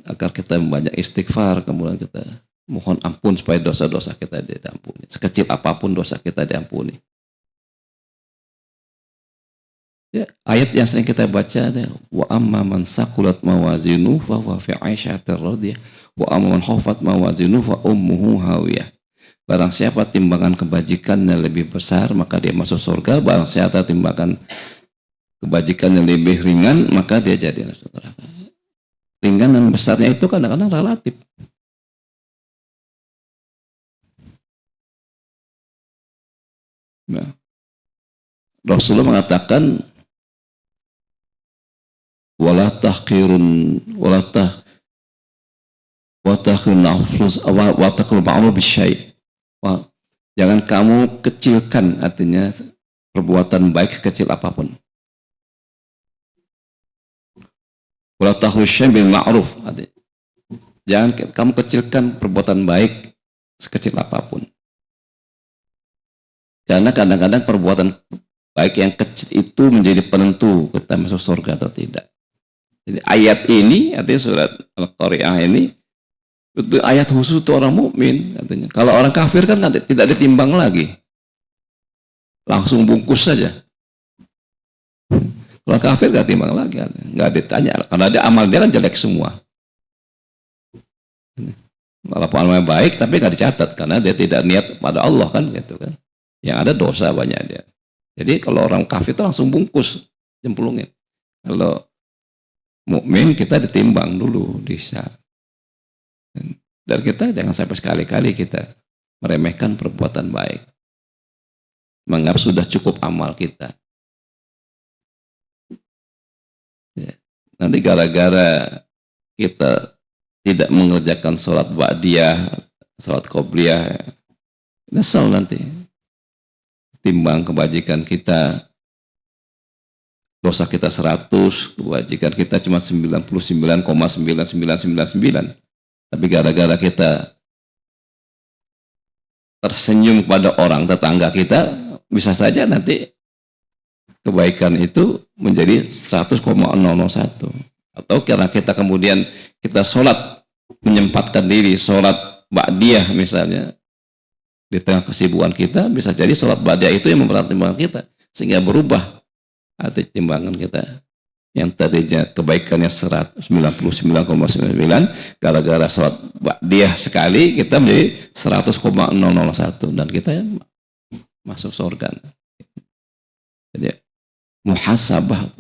Agar kita banyak istighfar, kemudian kita mohon ampun supaya dosa-dosa kita diampuni. Sekecil apapun dosa kita diampuni. Ya, ayat yang sering kita baca ada wa amma man saqulat mawazinuhu fa huwa fi 'aisyatir radiyah wa amma man khafat mawazinuhu fa ummuhu hawiyah. Barang siapa timbangan kebajikannya lebih besar maka dia masuk surga, barang siapa timbangan kebajikannya lebih ringan maka dia jadi masuk neraka. Ringan dan besarnya itu kadang-kadang relatif. Nah, Rasulullah mengatakan wala tahqirun wala ma'ruf bisyai. Jangan kamu kecilkan, artinya perbuatan baik kecil apapun. Wala tahrusyai bil ma'ruf. Jangan kamu kecilkan perbuatan baik sekecil apapun. Karena kadang-kadang perbuatan baik yang kecil itu menjadi penentu kita masuk surga atau tidak. Jadi ayat ini, artinya surat Al-Qari'ah ini, itu ayat khusus untuk orang mukmin. Artinya kalau orang kafir kan tidak ditimbang lagi, langsung bungkus saja. Kalau kafir nggak timbang lagi, nggak ditanya, karena dia amal dia kan jelek semua. Walaupun amalnya baik, tapi nggak dicatat karena dia tidak niat pada Allah kan, gitu kan. Yang ada dosa banyak dia. Jadi kalau orang kafir itu langsung bungkus, jemplungin. Kalau mukmin kita ditimbang dulu, dan kita jangan sampai sekali-kali kita meremehkan perbuatan baik, menganggap sudah cukup amal kita. Ya. Nanti gara-gara kita tidak mengerjakan sholat ba'diyah, sholat qobliyah, nyesal nanti. Timbang kebajikan kita, dosa kita 100, kebajikan kita cuma 99,9999. Tapi gara-gara kita tersenyum pada orang tetangga kita, bisa saja nanti kebaikan itu menjadi 100,001. Atau karena kita kemudian kita sholat, menyempatkan diri, sholat ba'diyah misalnya, di tengah kesibukan kita, bisa jadi sholat ba'diyah itu yang memberat timbangan kita, sehingga berubah arti timbangan kita. Yang tadinya kebaikannya 99,99, gara-gara sholat ba'diyah sekali, kita menjadi 100,001, dan kita masuk surga. Jadi muhasabah,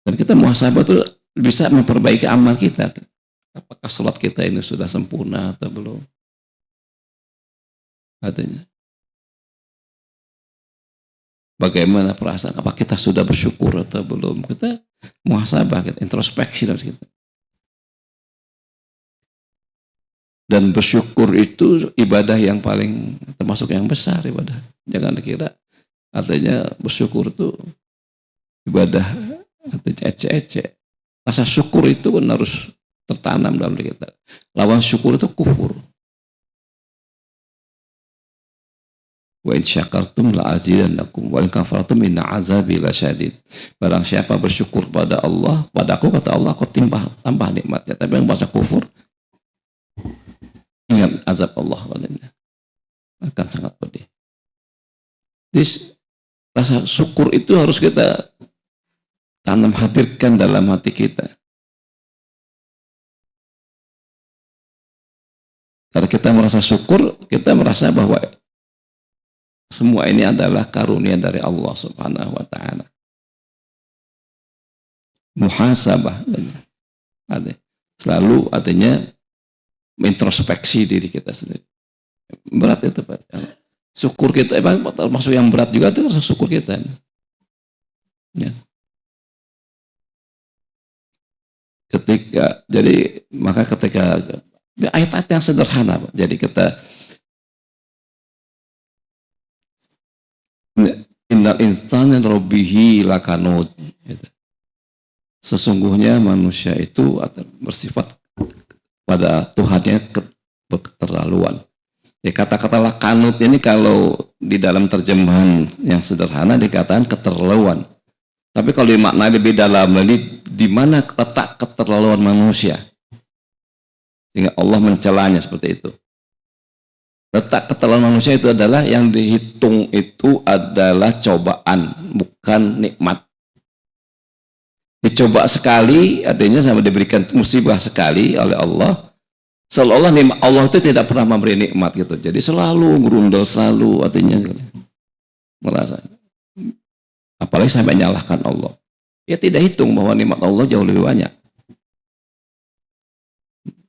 dan kita muhasabah itu bisa memperbaiki amal kita. Apakah sholat kita ini sudah sempurna atau belum? Artinya bagaimana perasaan? Apa kita sudah bersyukur atau belum? Kita muhasabah, kita introspeksi dalam kita. Dan bersyukur itu ibadah yang paling termasuk yang besar ibadah. Jangan dikira artinya bersyukur itu ibadah artinya ecek-ecek. rasa syukur itu kan harus tertanam dalam diri kita. Lawan syukur itu kufur. Wa in syakartum la azidannakum wa in kafartum inna azabi lasyadid. Barang siapa bersyukur pada Allah, padaku kata Allah, aku tambah nikmatnya. Tapi yang bahasa kufur, ingat azab Allah akan sangat pedih. Jadi rasa syukur itu harus kita tanam, hadirkan dalam hati kita. Kalau kita merasa syukur, kita merasa bahwa semua ini adalah karunia dari Allah Subhanahu wa Ta'ala. Muhasabah, selalu artinya introspeksi diri kita sendiri. Berat itu, Pak. Syukur kita, termasuk yang berat juga itu rasa syukur kita. Ya. Maka ketika ayat-ayat yang sederhana, Pak. Jadi kita innal insana rabbihi lakanud. Sesungguhnya manusia itu bersifat pada Tuhannya keterlaluan. Ya, kata-kata lakanut ini kalau di dalam terjemahan yang sederhana dikatakan keterlaluan. Tapi kalau dimaknai lebih dalam, di mana letak keterlaluan manusia? Sehingga Allah mencelanya seperti itu. Letak keterlaluan manusia itu adalah yang dihitung itu adalah cobaan, bukan nikmat. Dicoba sekali, artinya sama diberikan musibah sekali oleh Allah. Seolah-olah nikmat Allah itu tidak pernah memberi nikmat gitu. Jadi selalu gerundel, selalu artinya merasa. Apalagi sampai menyalahkan Allah. Ya tidak hitung bahwa nikmat Allah jauh lebih banyak.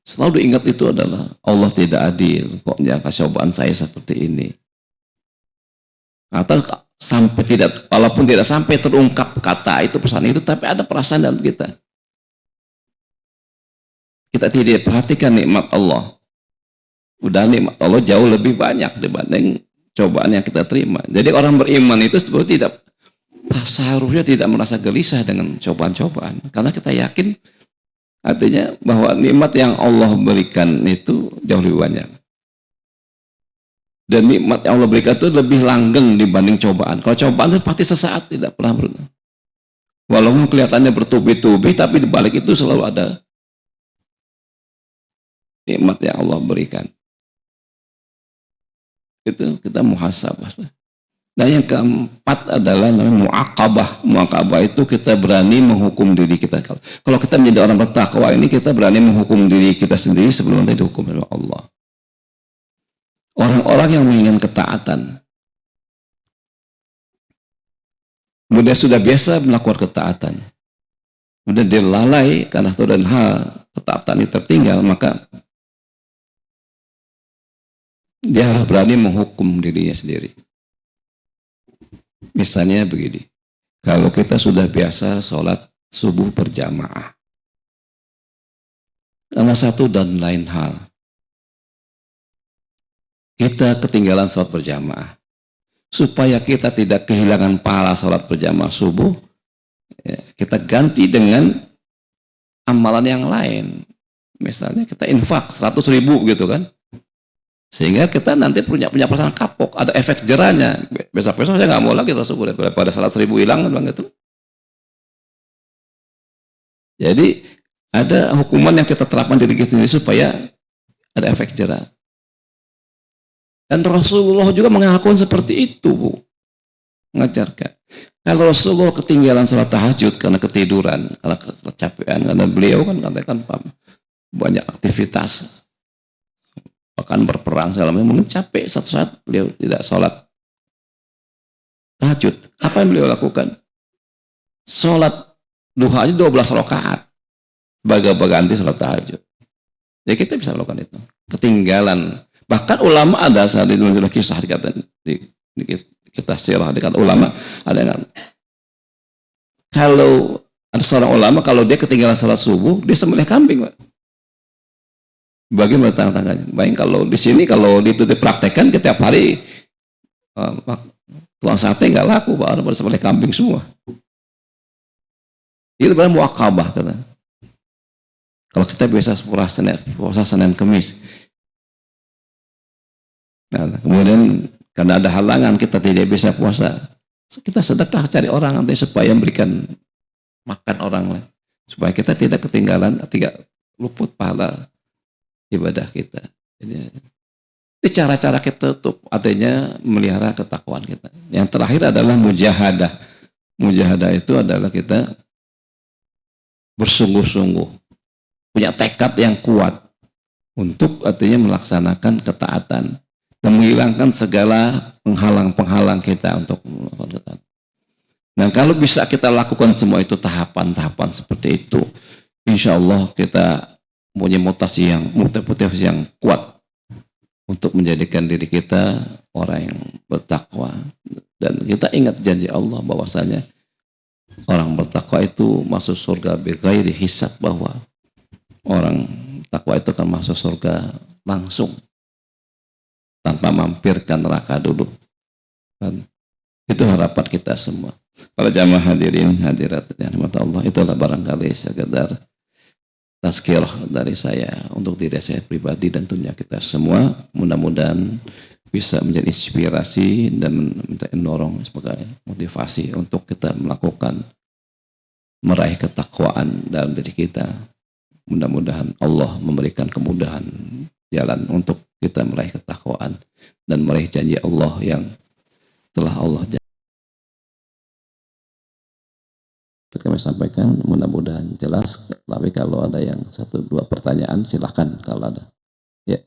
Selalu diingat itu adalah Allah tidak adil, kok jangka cobaan saya seperti ini. Atau sampai tidak, walaupun tidak sampai terungkap kata itu, pesan itu, tapi ada perasaan dalam kita. Kita tidak perhatikan nikmat Allah. Udah nikmat Allah jauh lebih banyak dibanding cobaan yang kita terima. Jadi orang beriman itu seperti seharusnya tidak merasa gelisah dengan cobaan-cobaan. Karena kita yakin, artinya bahwa nikmat yang Allah berikan itu jauh lebih banyak. Dan nikmat yang Allah berikan itu lebih langgeng dibanding cobaan. Kalau cobaan itu pasti sesaat, tidak pernah berhenti. Walaupun kelihatannya bertubi-tubi, tapi di balik itu selalu ada nikmat yang Allah berikan. Itu kita muhasabah. Nah yang keempat adalah namanya mu'aqabah. Mu'aqabah itu kita berani menghukum diri kita. Kalau kita menjadi orang bertakwa ini, kita berani menghukum diri kita sendiri sebelum nanti dihukum oleh Allah. Orang-orang yang menginginkan ketaatan, kemudian sudah biasa melakukan ketaatan, kemudian dia lalai karena satu dan hal ketaatan itu tertinggal, maka dia harus berani menghukum dirinya sendiri. Misalnya begini, kalau kita sudah biasa sholat subuh berjamaah, karena satu dan lain hal, kita ketinggalan sholat berjamaah, supaya kita tidak kehilangan pahala sholat berjamaah subuh, kita ganti dengan amalan yang lain. Misalnya kita infak 100.000 gitu kan, sehingga kita nanti punya perasaan kapok, ada efek jerahnya. Besok-besok saya nggak mau lagi tersebut daripada 100.000 hilang kan bang itu. Jadi ada hukuman yang kita terapkan diri kita sendiri supaya ada efek jerah. Dan Rasulullah juga mengakukan seperti itu, Bu. Mengajarkan. Kalau Rasulullah ketinggalan sholat tahajud karena ketiduran, karena kecapean, karena beliau kan katakan banyak aktivitas, bahkan berperang segala macam, mungkin capek satu saat beliau tidak sholat tahajud. Apa yang beliau lakukan? Sholat duha aja 12 rakaat sebagai ganti sholat tahajud. Jadi kita bisa melakukan itu. Ketinggalan. Bahkan ulama ada saat itu kisah dikatakan di kita sirah dengan ulama ada yang kalau ada seorang ulama kalau dia ketinggalan sholat subuh dia sembelih kambing, Pak. Bagaimana tangan-tangannya? Baik kalau di sini kalau itu dipraktekkan setiap hari tuang sate nggak laku, Pak. Ada sembelih kambing semua. Itu benar muakabah, kata. Kalau kita biasa puasa Senin Kemis, nah, kemudian karena ada halangan kita tidak bisa puasa, kita sedekah cari orang nanti supaya memberikan makan orang lain, supaya kita tidak ketinggalan, tidak luput pahala ibadah kita. Jadi, itu cara-cara kita untuk artinya melihara ketakwaan kita. Yang terakhir adalah mujahadah. Mujahadah itu adalah kita bersungguh-sungguh, punya tekad yang kuat untuk artinya melaksanakan ketaatan dan menghilangkan segala penghalang-penghalang kita untuk melakukan ketaatan. Dan kalau bisa kita lakukan semua itu tahapan-tahapan seperti itu, insya Allah kita punya motivasi yang kuat untuk menjadikan diri kita orang yang bertakwa. Dan kita ingat janji Allah bahwasanya orang bertakwa itu masuk surga bighairi hisab, bahwa orang takwa itu akan masuk surga langsung tanpa mampir ke neraka dulu. Dan itu harapan kita semua. Para jamaah hadirin hadirat yang dirahmati Allah, itulah barangkali sekedar tazkirah dari saya untuk diri saya pribadi dan tentunya kita semua. Mudah-mudahan bisa menjadi inspirasi dan mendorong sebagai motivasi untuk kita melakukan meraih ketakwaan dalam diri kita. Mudah-mudahan Allah memberikan kemudahan jalan untuk kita meraih ketakwaan dan meraih janji Allah yang telah Allah janji. Kami sampaikan, mudah-mudahan jelas. Tapi kalau ada yang 1-2 pertanyaan silakan kalau ada. Ya.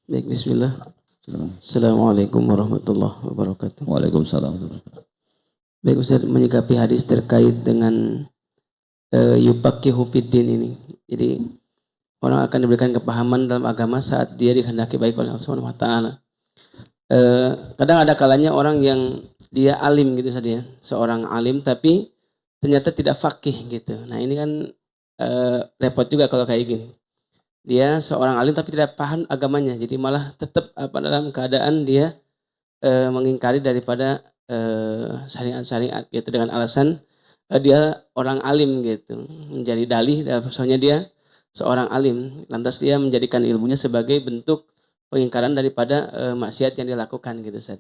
Baik, bismillah. Assalamualaikum warahmatullahi wabarakatuh. Waalaikumsalam. Baik Ustaz, menyikapi hadis terkait dengan yupaqihu fiddin ini. Jadi orang akan diberikan kepahaman dalam agama saat dia dikehendaki baik oleh Allah Subhanahu wa taala. Kadang ada kalanya orang yang dia alim gitu saja, seorang alim tapi ternyata tidak faqih gitu. Nah ini kan repot juga kalau kayak gini. Dia seorang alim tapi tidak paham agamanya, jadi malah tetap dalam keadaan dia mengingkari daripada syariat-syariat gitu dengan alasan dia orang alim gitu, menjadi dalih soalnya dia seorang alim, lantas dia menjadikan ilmunya sebagai bentuk pengingkaran daripada maksiat yang dilakukan gitu Ustaz.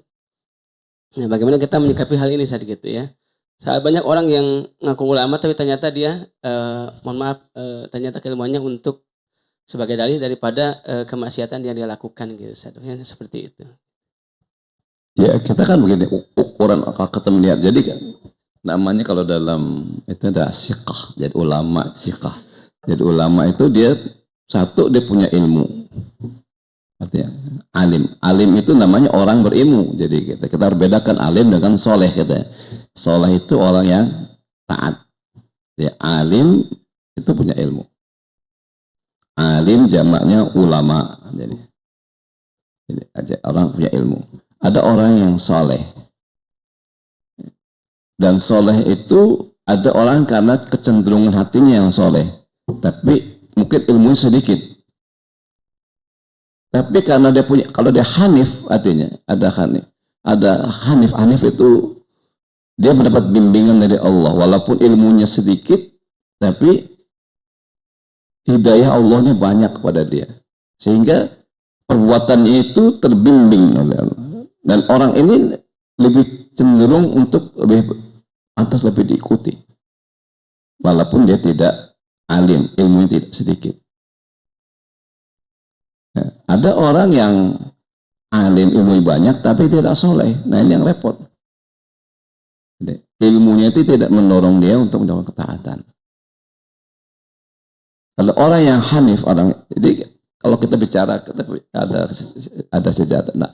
Nah, bagaimana kita menyikapi hal ini Ustaz gitu ya? Saat banyak orang yang ngaku ulama tapi ternyata dia ternyata ilmunya untuk sebagai dalih daripada kemaksiatan yang dia lakukan gitu Ustaz. Ya, seperti itu. Ya, kita kan begini, ukuran akal kita melihat. Jadi kan namanya kalau dalam itu ada siqah, jadi ulama siqah. Jadi ulama itu dia satu dia punya ilmu. Artinya alim. Alim itu namanya orang berilmu. Jadi kita harus bedakan alim dengan soleh kita. Soleh itu orang yang taat. Ya, alim itu punya ilmu. Alim jamaknya ulama. Jadi orang punya ilmu. Ada orang yang soleh. Dan soleh itu ada orang karena kecenderungan hatinya yang soleh. Tapi mungkin ilmunya sedikit. Tapi karena dia punya, kalau dia hanif artinya, ada hanif. Hanif itu dia mendapat bimbingan dari Allah. Walaupun ilmunya sedikit, tapi hidayah Allahnya banyak kepada dia. Sehingga perbuatannya itu terbimbing oleh Allah. Dan orang ini lebih cenderung untuk lebih pantas lebih diikuti. Walaupun dia tidak alim, ilmunya tidak sedikit. Nah, ada orang yang alim, ilmu banyak tapi tidak soleh. Nah ini yang repot. Jadi, ilmunya itu tidak mendorong dia untuk menjalankan ketaatan. Kalau orang yang hanif, jadi kalau kita bicara ada sejarah. Nah,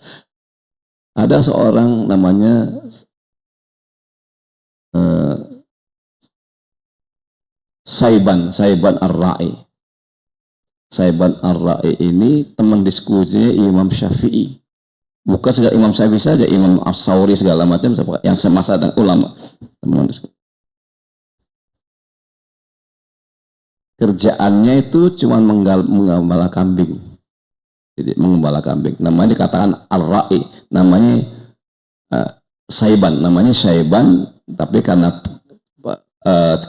ada seorang namanya Saiban Ar-Ra'i. Saiban Ar-Ra'i ini teman diskusinya Imam Syafi'i. Bukan segala Imam Syafi'i saja, Imam As-Sawri segala macam yang semasa dengan ulama. Teman diskusi. Kerjaannya itu cuma menggembala kambing. Jadi menggembala kambing. Namanya dikatakan Ar-Ra'i. Namanya Saiban. Namanya Saiban. Tapi karena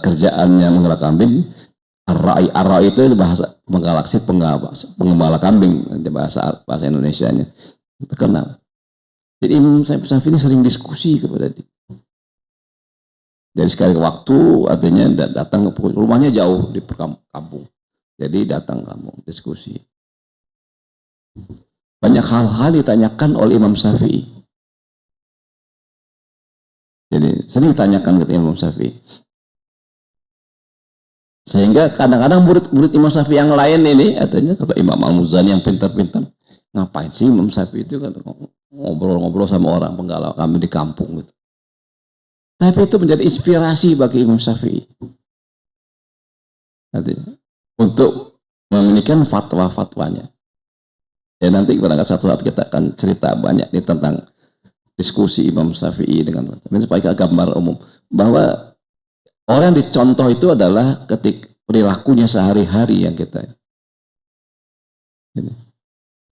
kerjaannya menggalak kambing, ar-ra'i itu bahasa menggalaksi pengembala kambing, bahasa Indonesianya terkenal. Jadi Imam Syafi'i ini sering diskusi kepada dia. Jadi sekali waktu artinya datang ke rumahnya jauh di kampung. Jadi datang kampung diskusi. Banyak hal-hal ditanyakan oleh Imam Syafi'i. Jadi sering ditanyakan ke Imam Syafi'i. Sehingga kadang-kadang murid-murid Imam Syafi'i yang lain ini, artinya kata Imam Al-Muzani yang pintar-pintar, ngapain sih Imam Syafi'i itu kan ngobrol-ngobrol sama orang penggalau kami di kampung gitu. Tapi itu menjadi inspirasi bagi Imam Syafi'i. Artinya, untuk memiliki fatwa-fatwanya. Ya nanti pada satu saat kita akan cerita banyak nih tentang diskusi Imam Syafi'i dengan supaya gambar umum bahwa orang yang dicontoh itu adalah ketika perilakunya sehari-hari yang kita. Gitu.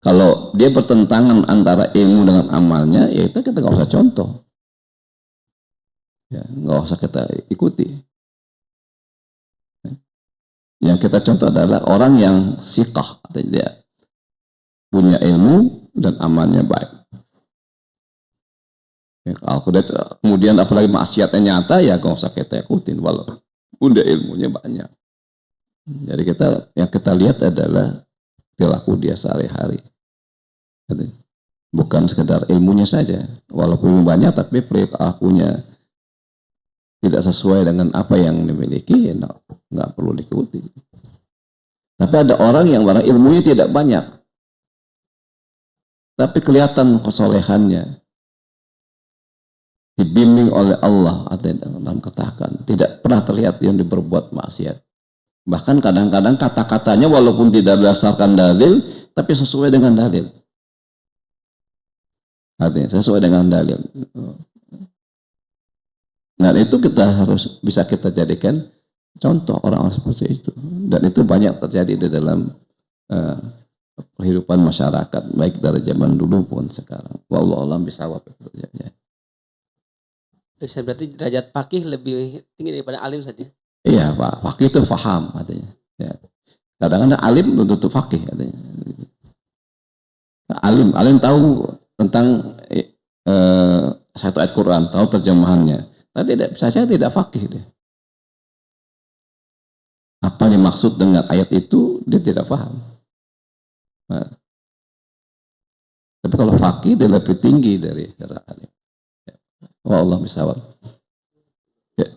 Kalau dia bertentangan antara ilmu dengan amalnya, ya itu kita nggak usah contoh, ya nggak usah kita ikuti. Yang kita contoh adalah orang yang siqah, dia punya ilmu dan amalnya baik. Ya, kalau kemudian apalagi maksiatnya nyata, ya nggak usah kita ikutin walaupun dia ilmunya banyak. Jadi yang kita lihat adalah perilaku dia sehari-hari. Bukan sekedar ilmunya saja, walaupun banyak tapi perilakunya tidak sesuai dengan apa yang dimiliki, ya nggak perlu diikuti. Tapi ada orang yang barang ilmunya tidak banyak, tapi kelihatan kesolehannya, dibimbing oleh Allah atau dalam katakan, tidak pernah terlihat yang berbuat maksiat. Bahkan kadang-kadang kata-katanya walaupun tidak berdasarkan dalil, tapi sesuai dengan dalil. Artinya sesuai dengan dalil. Nah itu kita harus bisa kita jadikan contoh orang-orang seperti itu. Dan itu banyak terjadi di dalam kehidupan masyarakat, baik dari zaman dulu pun sekarang. Wallahu a'lam bishawab. Bisa berarti derajat faqih lebih tinggi daripada alim saja. Iya, Pak. Faqih itu faham artinya. Ya. Kadang-kadang alim belum tentu faqih artinya. Alim tahu tentang satu ayat Quran, tahu terjemahannya. Tapi saya tidak faqih dia. Apa yang dimaksud dengan ayat itu dia tidak paham. Nah, tapi kalau faqih dia lebih tinggi dari alim. Wallahu bisawab. Ya,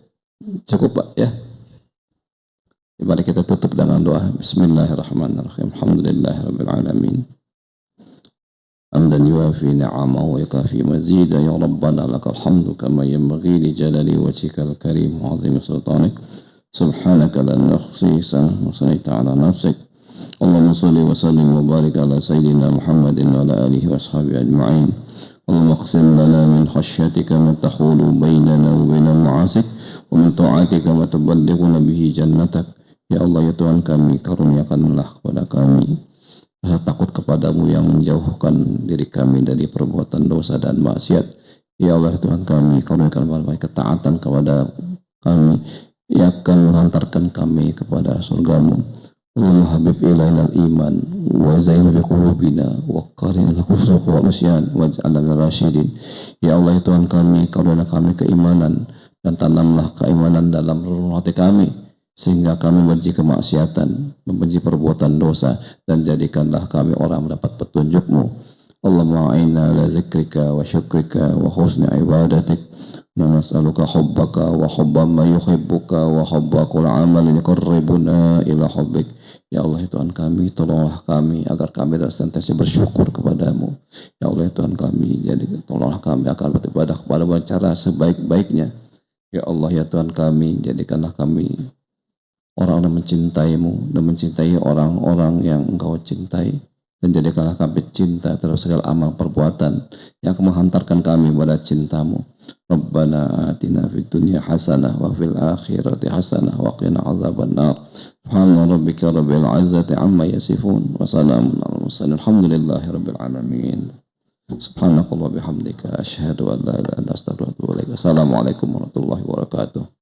cukup Pak ya. Mari kita tutup dengan doa. Bismillahirrahmanirrahim. Alhamdulillahirabbil alamin. Hamdan yuafi ni'amahu wa yukafi mazida ya rabbana lakal hamdu kama yanbaghi li jalali wajhikal karim wa 'azimi sultanik. Subhanaka la nuhsi sanata ala nafsik. Allahumma shalli wa sallim wa barik ala sayyidina Muhammadin wa ala alihi wa ashabihi ajma'in. Allahumma qsim lana min khashyatika ma tahulu bainana wa bainal ma'asik wa min ta'atika ma tuballighuna bihi jannatak. Ya Allah ya Tuhan kami, karuniakanlah kepada kami rasa takut kepadamu yang menjauhkan diri kami dari perbuatan dosa dan maksiat. Ya Allah Tuhan kami, karuniakanlah ketaatan kepada kami yang akan menghantarkan kami kepada surgamu. Allahumma habib ilaina al-iman wa zain bi qulubina wa qarina al-kufra wa nisyan waj'alna minal rasyidin. Ya Allah Tuhan kami, karuniakan kami keimanan dan tanamlah keimanan dalam relung hati kami sehingga kami membenci kemaksiatan, membenci perbuatan dosa, dan jadikanlah kami orang mendapat petunjuk-Mu. Allahumma a'inna ala zikrika wa syukrika wa husni ibadatik. Nas'aluka hubbaka wa hubba ma yuhibbuka wa hubba kull amalin yuqarribuna ila hubbik. Ya Allah Tuhan kami, tolonglah kami agar kami senantiasa bersyukur kepadamu. Ya Allah Tuhan kami, jadi tolonglah kami agar beribadah kepadamu cara sebaik-baiknya. Ya Allah ya Tuhan kami, jadikanlah kami orang-orang mencintaimu dan mencintai orang-orang yang Engkau cintai, dan jadikanlah kami cinta terhadap segala amal perbuatan yang menghantarkan kami pada cintamu. Rabbana atina fid dunya hasanah wa fil akhirati hasanah wa qina adzabannar. Subhana rabbika rabbil izzati amma yasifun wa salamun alal mursalin. Alhamdulillahi rabbil alamin. Subhanakallah bihamdika asyhadu an la ilaha illa anta astaghfiruka wa atubu ilaik. Assalamualaikum warahmatullahi wabarakatuh.